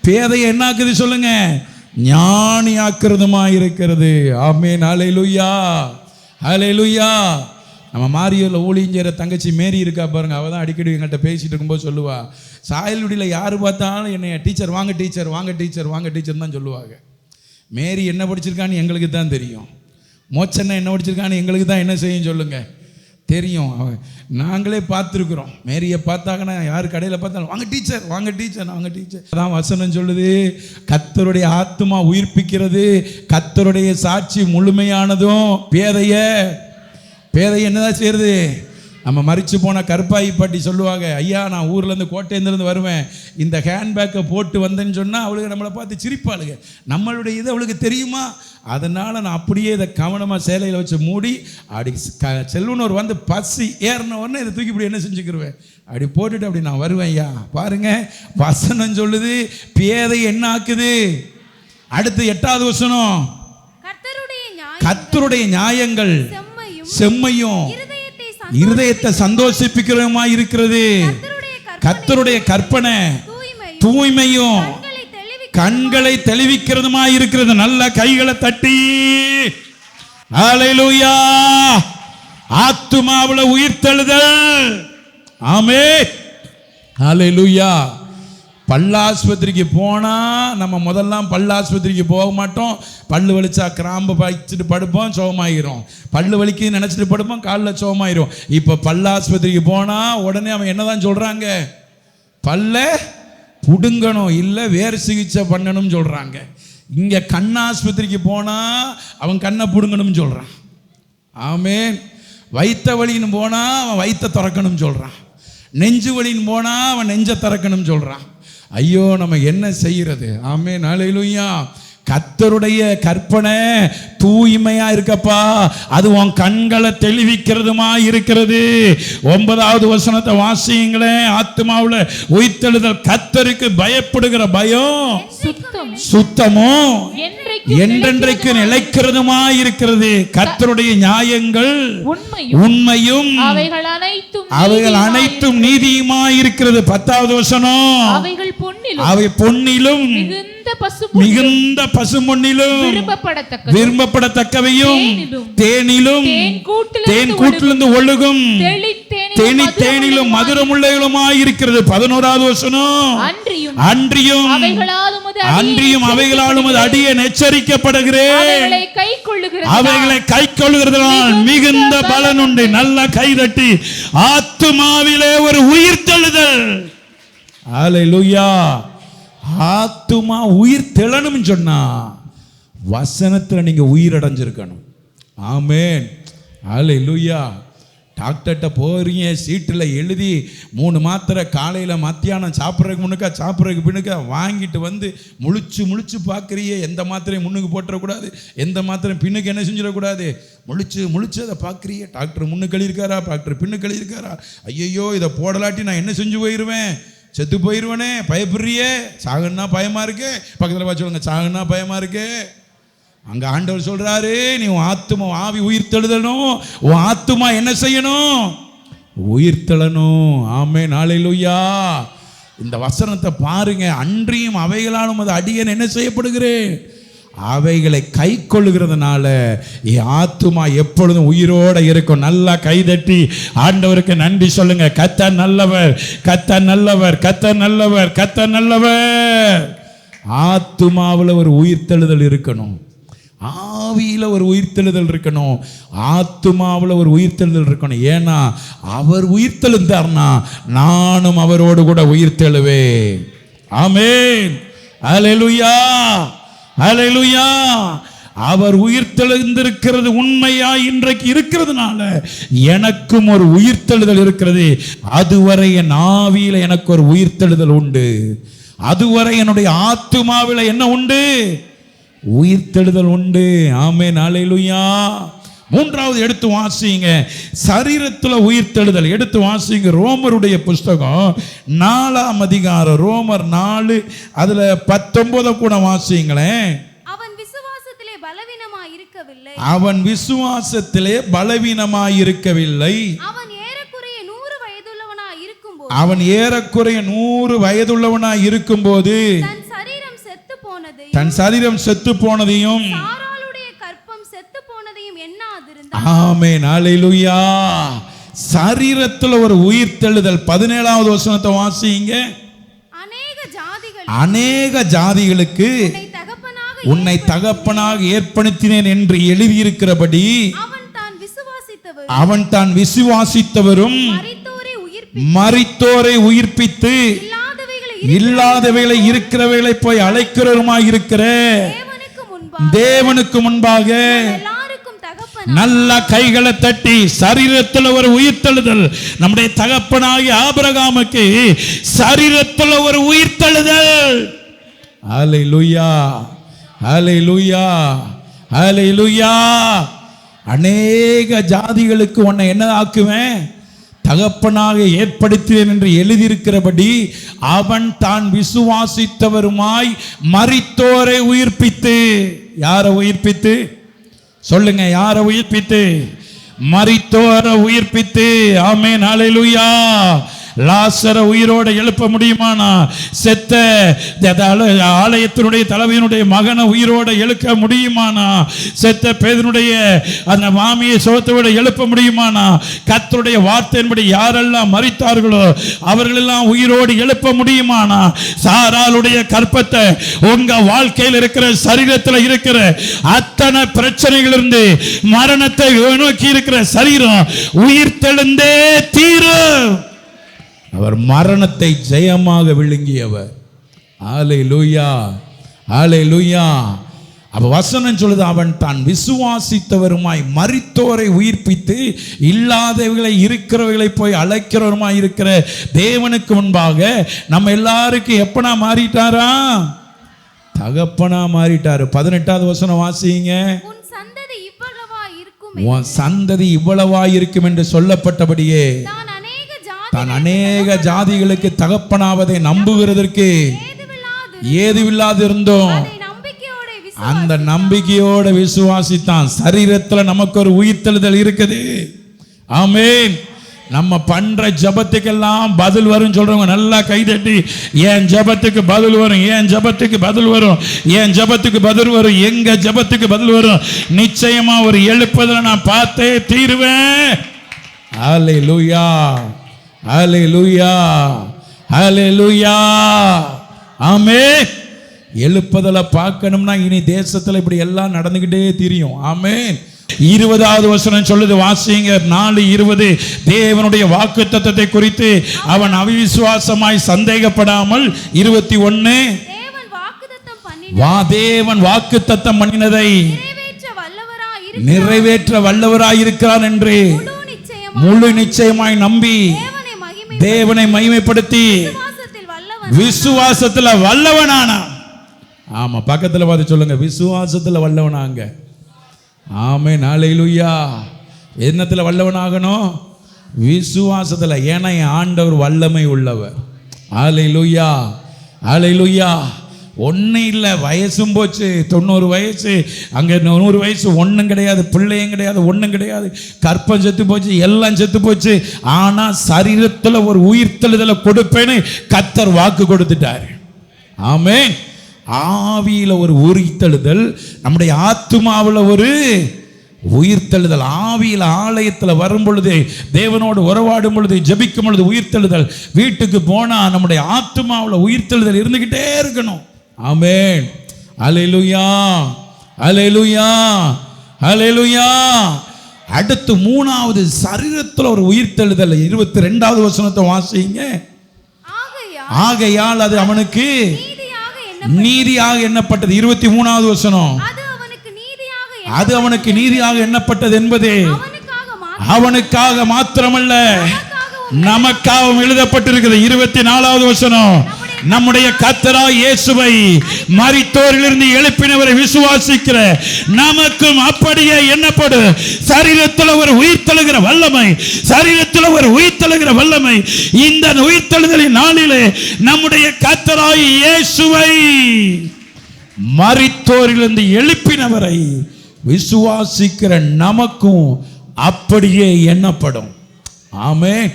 பேதையை என்னாக்குது சொல்லுங்க? ஞானியாக்குறதுமா இருக்கிறது. ஆமென், ஹல்லேலூயா, ஹல்லேலூயா. நம்ம மாரியோல ஊழியம் செய்கிற தங்கச்சி மேரி இருக்கா பாருங்க, அவள் தான் அடிக்கடி எங்கள்கிட்ட பேசிட்டு இருக்கும்போது சொல்லுவா, சாயல்குடியில் யார் பார்த்தாலும் என்னை டீச்சர் வாங்க தான் சொல்லுவாங்க. மேரி என்ன படிச்சிருக்கான்னு எங்களுக்கு தான் தெரியும், மோச்சன்னா என்ன படிச்சிருக்கான்னு எங்களுக்கு தான் என்ன செய்யும் சொல்லுங்க தெரியும். நாங்களே பார்த்துருக்குறோம். மேரியை பார்த்தாங்கன்னா யார் கடையில் பார்த்தாலும் வாங்க டீச்சர். அதான் வசனம் சொல்லுது, கர்த்தருடைய ஆத்துமா உயிர்ப்பிக்கிறது, கர்த்தருடைய சாட்சி முழுமையானதும் பேதையை என்னதான் செய்யறது? நம்ம மரிச்சு போன கருப்பாயி பாட்டி சொல்லுவாங்க, ஐயா நான் ஊர்லேருந்து கோட்டையிலேருந்து வருவேன், இந்த ஹேண்ட்பேக்கை போட்டு வந்தேன்னு சொன்னால் அவளுக்கு நம்மளை பார்த்து சிரிப்பாளுங்க. நம்மளுடைய இது அவளுக்கு தெரியுமா? அதனால் நான் அப்படியே இதை கவனமாக சேலையில் வச்சு மூடி அப்படி செல்வனூர் வந்து பசி ஏறின உடனே இதை தூக்கி இப்படி என்ன செஞ்சுக்கிருவேன், அப்படி போட்டுட்டு அப்படி நான் வருவேன். ஐயா பாருங்க, வசனம் சொல்லுது பேதை என்ன ஆக்குது. அடுத்து 8வது வசனம், கர்த்தருடைய நியாயங்கள் செம்மையும் இருதயத்தை சந்தோஷிப்பிக்கிறதுமா இருக்கிறது. கர்த்தருடைய கற்பனை தூய்மையும் கண்களை தெளிவிக்கிறதுமா இருக்கிறது. நல்ல கைகளை தட்டி ஹல்லேலூயா. ஆத்துமாவுல உயிர்த்தெழுதல். ஆமென். ஹல்லேலூயா. பல்லாஸ்பத்திரிக்கு போனால் நம்ம முதல்லாம் பல்லாஸ்பத்திரிக்கு போக மாட்டோம். பல்லு வலிச்சா கிராம்பு வச்சுட்டு படுப்போம், சோகமாயிரும். பல்லு வலிக்கு நினச்சிட்டு படுப்போம், காலில் சோகமாயிரும். இப்போ பல்லாஸ்பத்திரிக்கு போனால் உடனே அவன் என்னதான் சொல்கிறாங்க, பல்ல புடுங்கணும், இல்லை வேறு சிகிச்சை பண்ணணும்னு சொல்கிறாங்க. இங்கே கண்ணாஸ்பத்திரிக்கு போனால் அவன் கண்ணை புடுங்கணும்னு சொல்கிறான். ஆமென். வயிற்ற வலின்னு போனால் அவன் வயிற்றை திறக்கணும்னு சொல்கிறான். நெஞ்சு வலின்னு போனால் அவன் நெஞ்சை திறக்கணும்னு சொல்கிறான். ஐயோ நம்ம என்ன செய்யறது? ஆமென். ஹல்லேலூயா. கர்த்தருடைய கற்பனை தூய்மையா இருக்கப்பா, அது உன் கண்களை தெளிவிக்கிறதுமா இருக்கிறது. 9வது வசனத்தை வாசியுங்களேன். ஆத்துமாவுல உயிர்த்தெழுதல் கர்த்தருக்கு பயப்படுகிற பயம் சுத்தமும் என்றென்றைக்கு நிலைக்கிறதுமா இருக்கிறது. கர்த்தருடைய நியாயங்கள் உண்மையும் அவைகள் அனைத்தும் நீதியுமா இருக்கிறது. 10வது வசனம், அவை பொன்னிலும் மிகுந்த பசும்பொன்னிலும் விரும்பப்படத்தக்கவையும் தேனிலும் தேன் கூட்டிலிருந்து ஒழுகும் தேனிலும் மதுரமுள்ளவளுமாய் இருக்கிறது. 11வது வசனம், அன்றியும் அவைகளாலும் அது அடியேன் எச்சரிக்கப்படுகிறேன், அவைகளை கை கொள்ளுகிறதால் மிகுந்த பலன் உண்டு. நல்ல கைதட்டி ஆத்துமாவிலே ஒரு உயிர்த்தெழுதல். ஹல்லேலூயா. ஆத்துமா உயிர் தெழணும் சொன்னா வசனத்தில் நீங்க உயிரடைஞ்சிருக்கணும். ஆமென். ஹல்லேலூயா. டாக்டர்கிட்ட போறீங்க, சீட்டில் எழுதி 3 மாத்திரை காலையில் மத்தியானம் சாப்பிட்றதுக்கு முன்னுக்கா சாப்பிட்றதுக்கு பின்னுக்கா வாங்கிட்டு வந்து முழிச்சு பார்க்குறியே. எந்த மாத்திரையும் முன்னுக்கு போட்டுறக்கூடாது, எந்த மாத்திரையும் பின்னுக்கு என்ன செஞ்சிடக்கூடாது. முழிச்சு அதை பார்க்குறியே. டாக்டர் முன்னுக்கு எழுதியிருக்காரா, டாக்டர் பின்னுக்கு எழுதியிருக்காரா. ஐயோ இதை போடலாட்டி நான் என்ன செஞ்சு போயிடுவேன், செத்து போயிடுவேனே, பயப்படுறியே. சாகுன்னா பயமா இருக்கு. பக்கத்தில் பார்த்து சொல்லுங்க, சாகுன்னா பயமா இருக்கு. அங்க ஆண்டவர் சொல்றாரு, நீ உன் ஆத்துமா ஆவி உயிர்த்தெழுதணும். உன் ஆத்துமா என்ன செய்யணும்? உயிர்த்தெழணும். ஆமென். ஹல்லேலூயா. இந்த வசனத்தை பாருங்க. அன்றியும் அவைகளாலும் அது அடியேன் என்ன செய்யப்படுகிறேன், அவைகளை கை கொள்ளுகிறதுனால என் ஆத்துமா எப்பொழுதும் உயிரோட இருக்கும். நல்லா கைதட்டி ஆண்டவருக்கு நன்றி சொல்லுங்க. கர்த்தர் நல்லவர், கர்த்தர் நல்லவர், கர்த்தர் நல்லவர், கர்த்தர் நல்லவர். ஆத்துமாவில் ஒரு உயிர்த்தெழுதல் இருக்கணும், ஆவியில் ஒரு உயிர்த்தெழுதல் இருக்கணும், ஆத்துமாவில் ஒரு உயிர்த்தெழுதல் இருக்கணும். ஏன்னா அவர் உயிர்த்தெழுந்தார்னா நானும் அவரோடு கூட உயிர்த்தெழுவேன். ஆமென். ஹல்லேலூயா. ஹல்லேலூயா. அவர் உயிர்த்தெழுந்திருக்கிறது உண்மையா இன்றைக்கு இருக்கிறதுனால எனக்கும் ஒரு உயிர்த்தெழுதல் இருக்கிறது. அதுவரை என் ஆவியில எனக்கு ஒரு உயிர்த்தெழுதல் உண்டு. அதுவரை என்னுடைய ஆத்துமாவில என்ன உண்டு? உயிர்த்தெழுதல் உண்டு. ஆமென். ஹல்லேலூயா. 3வது எடுத்து வாசிங்க. சரீரத்தில் உயிர்த்தெழுதல் எடுத்து வாசிங்க. ரோமருடைய புஸ்தகம் 4ஆம் அதிகாரம், ரோமர் 4 அதுல 19 கூட வாசிங்களேன். அவன் விசுவாசத்திலே பலவீனமாய் இருக்கவில்லை, அவன் விசுவாசத்திலே பலவீனமாய் இருக்கவில்லை. அவன் ஏறக்குறைய 100 வயதுள்ளவனாய் இருக்கும்போது அவன் ஏறக்குறைய 100 வயதுள்ளவனாய் இருக்கும்போது தன் சரீரம் செத்து போனதையும் சாராளுடைய கற்பம் செத்து போனதையும் எண்ணாதிருந்தான். ஆமென். ஹல்லேலூயா. சரீரத்தில் ஒரு உயிர்த்தெழுதல். 17வது வசனத்தை வாசிங்க. அநேக ஜாதிகளுக்கு உன்னை தகப்பனாக ஏற்படுத்தினேன் என்று எழுதியிருக்கிறபடி அவன் தான் விசுவாசித்தவரும் மரித்தோரை உயிர்ப்பித்து இல்லாதவைகளை இருக்கிறவைகளை போய் அழைக்கிறவருமாய் இருக்கிற தேவனுக்கு முன்பாக நல்ல கைகளை தட்டி சரீரத்தில் ஒரு உயிர்த்தெழுதல். நம்முடைய தகப்பனாகிய ஆபிரகாமுக்கு சரீரத்தில் ஒரு உயிர்த்தெழுதல். ஹல்லேலூயா, ஹல்லேலூயா, ஹல்லேலூயா. அநேக ஜாதிகளுக்கு உன்னை என்ன ஆக்குவேன், தகப்பனாக ஏற்படுத்தினேன் என்று எழுதியிருக்கிறபடி அவன் தான் விசுவாசித்தவருமாய் மரித்தோரை உயிர்ப்பித்து. யாரை உயிர்ப்பித்து சொல்லுங்க, யாரை உயிர்ப்பித்து? மரித்தோரை உயிர்ப்பித்து. ஆமென், ஹல்லேலூயா. லாசரை உயிரோட எழுப்ப முடியுமானா? செத்த ஆலயத்தினுடைய தலைவனுடைய மகனை உயிரோட எழுக்க முடியுமானா? செத்த பேதனுடைய அந்த மாமியை சோத்தோட எழுப்ப முடியுமானா? கர்த்தருடைய வார்த்தையின்படி யாரெல்லாம் மரித்தார்களோ அவர்களெல்லாம் உயிரோடு எழுப்ப முடியுமானா? சாராளுடைய கற்பத்தை உங்க வாழ்க்கையில் இருக்கிற சரீரத்தில் இருக்கிற அத்தனை பிரச்சனைகளிலிருந்து மரணத்தை நோக்கி இருக்கிற சரீரம் உயிர் தெழுந்தே தீரும். அவர் மரணத்தை ஜெயமாக விழுங்கியவர். ஹல்லேலூயா, ஹல்லேலூயா. அப்ப வசனம் சொல்லுது, அவன் தான் விசுவாசித்தவருமாய் மரித்தோரை உயிர்ப்பித்து இல்லாதவர்களை இருக்கிறவர்களை போய் அழைக்கிறவருமாய் இருக்கிற தேவனுக்கு முன்பாக நம்ம எல்லாருக்கும் எப்பனா மாறிட்டாரா? தகப்பனா மாறிட்டாரு. 18வது வசனம் வாசிங்க. உன் சந்ததி இவ்வளவா இருக்கும், உன் சந்ததி இவ்வளவா இருக்கும் என்று சொல்லப்பட்டபடியே தான் அநேக ஜாதிகளுக்கு தகப்பனாவதை நம்புகிறதற்கு ஏதுவில்லாது இருந்தோம். அந்த நம்பிக்கையோட விசுவாசித்தான். சரீரத்தில் நமக்கு ஒரு உயிர்த்தெழுதல் இருக்குது. ஆமென். நம்ம பண்ற ஜபத்துக்கெல்லாம் பதில் வரும் சொல்றவங்க நல்லா கைதட்டி, என் ஜபத்துக்கு பதில் வரும், என் ஜபத்துக்கு பதில் வரும், என் ஜபத்துக்கு பதில் வரும், எங்க ஜபத்துக்கு பதில் வரும். நிச்சயமா ஒரு எழுப்புதலை நான் பார்த்தே தீருவேன். ஹல்லேலூயா, ஹல்லேலூயா, ஹல்லேலூயா. ஆமென். எழுப்புதலை பார்க்கணும்னா இனி தேசத்துல இப்படி எல்லாம் நடந்துகிட்டே தெரியும். ஆமென். 20வது வசனம் சொல்லுது, வாசிங்க. 4:20. தேவனுடைய வாக்குத்தத்தத்தை குறித்து அவன் அவிசுவாசமாய் சந்தேகப்படாமல். 21. தேவன் வாக்குத்தத்தம் பண்ணினதை நிறைவேற்ற வல்லவராய் இருக்கிறான் என்று முழு நிச்சயமாய் நம்பி தேவனை மகிமைப்படுத்தி விசுவாசத்துல வல்லவனானா. ஆமா, பக்கத்துல பார்த்து சொல்லுங்க, விசுவாசத்துல வல்லவனாங்க. ஆமென், ஹல்லேலூயா. என்னத்துல வல்லவனாகணும்? விசுவாசத்துல. ஏன்னா என் ஆண்டவர் வல்லமை உள்ளவர். ஹல்லேலூயா, ஹல்லேலூயா. ஒன்றும் இல்லை, வயசும் போச்சு, 90 வயசு, அங்கே 100 வயசு, ஒன்றும் கிடையாது, பிள்ளையும் கிடையாது, ஒன்றும் கிடையாது, கற்பம் செத்து போச்சு, எல்லாம் செத்து போச்சு. ஆனால் சரீரத்தில் ஒரு உயிர்த்தெழுதலை கொடுப்பேன்னு கர்த்தர் வாக்கு கொடுத்துட்டார். ஆமென். ஆவியில் ஒரு உயிர்த்தெழுதல், நம்முடைய ஆத்துமாவில் ஒரு உயிர்த்தெழுதல். ஆவியில் ஆலயத்தில் வரும் பொழுது, தேவனோடு உறவாடும் பொழுது, ஜெபிக்கும் பொழுது உயிர்த்தெழுதல். வீட்டுக்கு போனால் நம்முடைய ஆத்துமாவில் உயிர்த்தெழுதல் இருந்துகிட்டே இருக்கணும். ஆமென், ஹல்லேலூயா, ஹல்லேலூயா, ஹல்லேலூயா. அடுத்து 3வது சரீரத்தில் ஒரு உயிர்த்தெழுதல். 22வது வசனத்தை வாசிங்க. ஆகையால் அது அவனுக்கு நீதியாக எண்ணப்பட்டது. 23வது வசனம். அது அவனுக்கு நீதியாக எண்ணப்பட்டது என்பது அவனுக்காக மாத்திரமல்ல நமக்காகவும் எழுதப்பட்டிருக்கிறது. 24வது வசனம். நம்முடைய கர்த்தராகிய இயேசுவை மரித்தோரிலிருந்து எழுப்பினவரை விசுவாசிக்கிற நமக்கும் அப்படியே எண்ணப்படும். சரீரத்தில் ஒரு உயிர்த்தெழுகிற வல்லமை, சரீரத்தில் ஒரு உயிர்த்தெழுகிற வல்லமை. இந்த உயிர்த்தெழுதலின் நாளிலே நம்முடைய கர்த்தராகிய இயேசுவை மரித்தோரிலிருந்து எழுப்பினவரை விசுவாசிக்கிற நமக்கும் அப்படியே எண்ணப்படும். ஆமென்.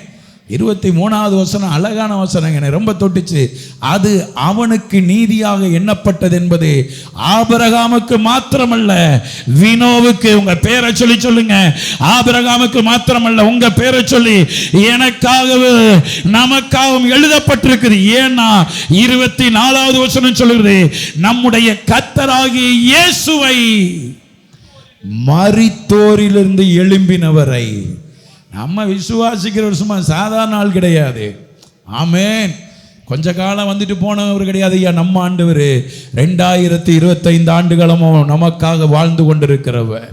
23வது வசனம் அழகான வசனம், எனக்கு ரொம்ப தொட்டுச்சு. அது அவனுக்கு நீதியாக எண்ணப்பட்டது என்பது ஆபிரகாமுக்கு மாத்திரமல்ல, வினோவுக்கு, உங்க பேரை சொல்லி சொல்லுங்க, ஆபிரகாமுக்கு மாத்திரமல்ல, உங்க பேரை சொல்லி எனக்காகவும் நமக்காகவும் எழுதப்பட்டிருக்குது. ஏன்னா 24வது வசனம் சொல்லுகிறது, நம்முடைய கர்த்தராகிய இயேசுவை மரித்தோரிலிருந்து எழும்பினவரை. நம்ம விசுவாசிக்கிற சும்மா சாதாரண ஆள் கிடையாது. ஆமென். கொஞ்ச காலம் வந்துட்டு போனவர் கிடையாது. ஐயா, நம்ம ஆண்டவர் 2025 ஆண்டுகளமோ நமக்காக வாழ்ந்து கொண்டிருக்கிறவர்.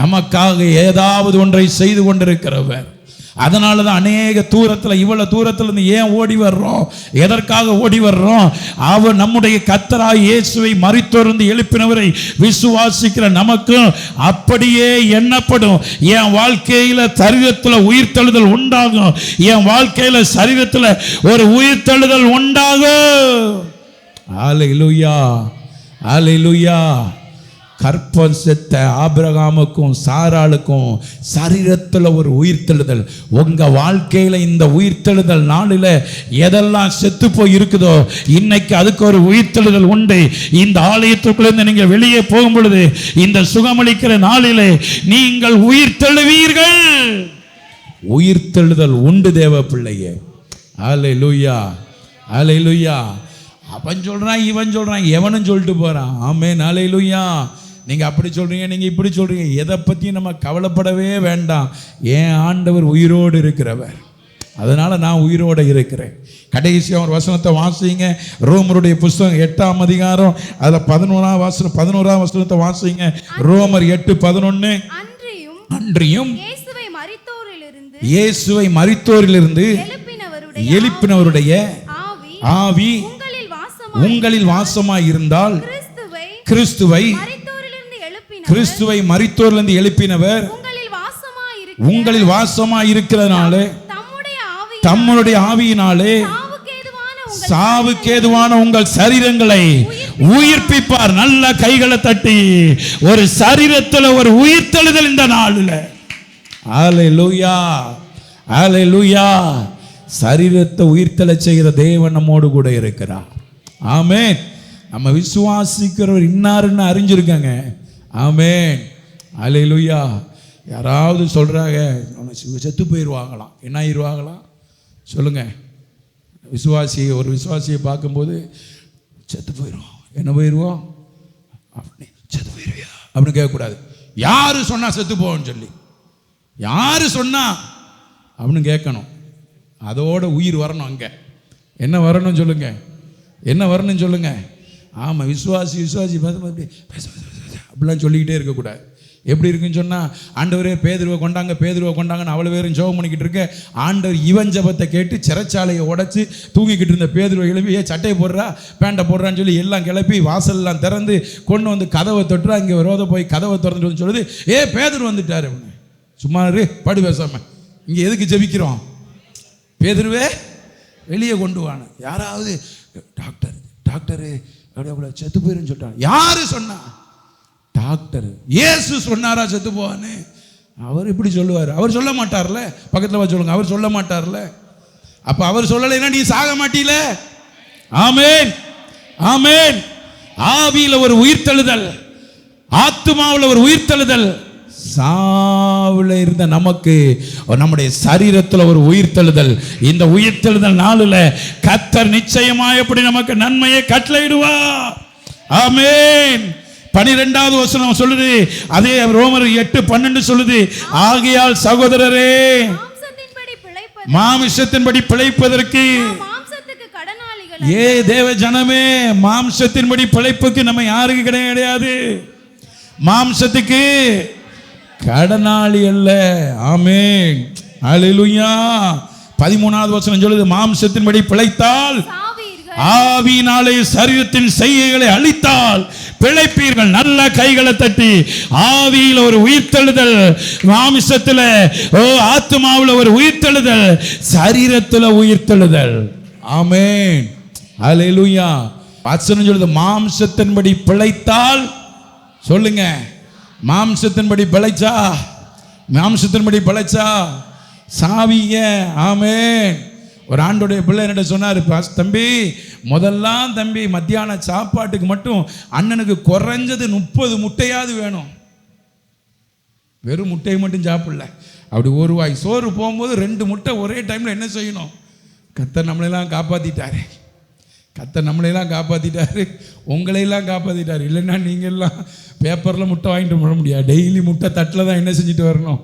நமக்காக ஏதாவது ஒன்றை செய்து கொண்டிருக்கிறவர். அதனால தான் அநேக தூரத்தில், இவ்வளவு தூரத்தில் இருந்து ஏன் ஓடி வர்றோம், எதற்காக ஓடி வர்றோம்? அவர் நம்முடைய கர்த்தராய் இயேசுவை மரித்தோரிலிருந்து எழுப்பினவரை விசுவாசிக்கிற நமக்கும் அப்படியே எண்ணப்படும். என் வாழ்க்கையில சரீரத்தில் உயிர்த்தெழுதல் உண்டாகும், என் வாழ்க்கையில சரீரத்தில் ஒரு உயிர்த்தெழுதல் உண்டாகும். அல்லேலூயா, அல்லேலூயா. கற்பம் செத்த ஆபிரகாமுக்கும் சாராளுக்கும் சரீரத்தில் ஒரு உயிர்த்தெழுதல். உங்க வாழ்க்கையில இந்த உயிர்த்தெழுதல் நாளில் எதெல்லாம் செத்து போய் இருக்குதோ இன்னைக்கு அதுக்கு ஒரு உயிர்த்தெழுதல் உண்டு. இந்த ஆலயத்துக்குள்ள நீங்க வெளியே போகும் பொழுது இந்த சுகமளிக்கிற நாளிலே நீங்கள் உயிர்த்தெழுவீர்கள். உயிர்த்தெழுதல் உண்டு தேவ பிள்ளையே. அல்லேலூயா, அல்லேலூயா. அவன் சொல்றான், இவன் சொல்றான், எவனும் சொல்லிட்டு போறான். ஆமென், அல்லேலூயா. நீங்க அப்படி சொல்றீங்க, நீங்க இப்படி சொல்றீங்க, எதை பத்தியும் நம்ம கவலைப்படவே வேண்டாம். என் ஆண்டவர் உயிரோடு இருக்கிறவர், அதனால நான் உயிரோடு இருக்கிறேன். கடைசியாக ஒரு வசனத்தை வாசிங்க. ரோமருடைய புஸ்தகம் 8ஆம் அதிகாரம் அதுல 11ஆம் வசனத்தை வாசிங்க. ரோமர் 8:11. அன்றியும் இயேசுவை மரித்தோரிலிருந்து எழுப்பினவருடைய ஆவி உங்களில் வாசமாய் இருந்தால், கிறிஸ்துவை மரித்தோரிலிருந்து எழுப்பினவர் உங்களில் வாசமாய் இருக்கிறதுனால தம்முடைய ஆவியினாலே சாவுக்கேதுவான உங்கள் சரீரங்களை உயிர்ப்பிப்பார். நல்ல கைகளை தட்டி ஒரு சரீரத்தில் ஒரு உயிர்த்தெழுதல் இந்த நாளில். அல்லேலூயா, அல்லேலூயா. சரீரத்தை உயிர்த்தெழச் செய்கிற தேவன் நம்மோடு கூட இருக்கிறார். ஆமென். நம்ம விசுவாசிக்கிறவர் இன்னாருன்னு அறிஞ்சிருக்காங்க. ஆமென், அல்லேலூயா. யாராவது சொல்றாங்க செத்து போயிடுவாங்களாம். என்ன ஆயிடுவாங்களாம் சொல்லுங்க? ஒரு விசுவாசியை பார்க்கும்போது செத்து போயிடுவோம். என்ன போயிடுவோம்? அப்படி செத்து போயிடுவியா அப்படின்னு கேட்கக்கூடாது. யாரு சொன்னா செத்து போவோன்னு சொல்லி, யாரு சொன்னா அப்படின்னு கேட்கணும். அதோட உயிர் வரணும். அங்கே என்ன வரணும் சொல்லுங்க? என்ன வரணும் சொல்லுங்க? ஆமாம், விசுவாசி அப்படிலாம் சொல்லிக்கிட்டே இருக்கக்கூடாது. எப்படி இருக்குன்னு சொன்னால், ஆண்டவரே பேதுருவை கொண்டாங்கன்னு அவ்வளோ பேரும் ஜெபம் பண்ணிக்கிட்டு இருக்க, ஆண்டவர் இவன் ஜெபத்தை கேட்டு சிறைச்சாலையை உடைச்சி தூங்கிக்கிட்டு இருந்த பேதுருவை எழுப்பி சட்டையை போடுறா பேண்டை போடுறான்னு சொல்லி எல்லாம் கிளப்பி வாசல்லாம் திறந்து கொண்டு வந்து கதவை தொட்டுறா. இங்கே ரோத போய் கதவை திறந்துட்டு வந்து சொல்லுது, பேதுரு வந்துட்டாரு. சும்மா படி பேசாம இங்கே எதுக்கு ஜெபிக்கிறோம்? பேதுருவே வெளியே கொண்டு வாங்க. யாராவது டாக்டரு செத்து போயிருன்னு சொல்லிட்டாங்க. யாரு சொன்னா? டாக்டர். இயேசு சொன்னாரா செத்து போவான்னு? அவர் இப்படி சொல்லுவார். அவர் சொல்ல மாட்டார்ல. பக்கத்தில் சொல்லுங்க, அவர் சொல்ல மாட்டார்ல. அப்ப அவர் சொல்லலைன்னா நீ சாக மாட்டீல. ஆமென், ஆமென். ஆவியில ஒரு உயிர்த்தெழுதல், ஆத்துமாவில் ஒரு உயிர்த்தெழுதல். சாவுல இருந்த நமக்கு நம்முடைய சரீரத்தில் ஒரு உயிர்த்தெழுதல். இந்த உயிர்த்தெழுதல் நாளில் கர்த்தர் நிச்சயமாக எப்படி நமக்கு நன்மையை கட்டளையிடுவார். ஆமென். 12வது வசனம் சொல்லுது, அதே ரோமர் 8:12 சொல்லுது, ஆகையால் சகோதரரே மாம்சத்தின்படி பிழைப்பதற்கு, தேவ ஜனமே, மாம்சத்தின்படி பிழைப்புக்கு நம்ம யாருக்கு கிடையாது. மாம்சத்துக்கு கடனாளி அல்ல. ஆமென், அல்லேலூயா. 13வது வசனம் சொல்லுது, மாம்சத்தின்படி பிழைத்தால் ஆவியினாலே சரீரத்தின் செய்கைகளை அழித்தால் பிழைப்பீர்கள். நல்ல கைகளை தட்டி ஆவியில் ஒரு உயிர்த்தெழுதல், மாம்சத்தில் ஆத்துமாவில் ஒரு உயிர்த்தெழுதல், சரீரத்தில் உயிர்த்தெழுதல். ஆமென், அல்லேலூயா. வசனம் சொல்லுது, மாம்சத்தின்படி பிழைத்தால், சொல்லுங்க, மாம்சத்தின்படி பிழைச்சா சாவிங்க. ஆமென். ஒரு ஆண்டோடைய பிள்ளை என்னிட்ட சொன்னார், தம்பி முதல்லாம் தம்பி மத்தியான சாப்பாட்டுக்கு மட்டும் அண்ணனுக்கு குறைஞ்சது 30 முட்டையாவது வேணும். வெறும் முட்டையை மட்டும் சாப்பிடல, அப்படி ஒரு வாய் சோறு போகும்போது 2 முட்டை ஒரே டைமில் என்ன செய்யணும்? கர்த்தர் நம்மளையெல்லாம் காப்பாற்றிட்டாரு. உங்களையெல்லாம் காப்பாற்றிட்டாரு. இல்லைன்னா நீங்கள்லாம் பேப்பரில் முட்டை வாங்கிட்டு வர முடியாது. டெய்லி முட்டை தட்டில் தான் என்ன செஞ்சுட்டு வரணும்.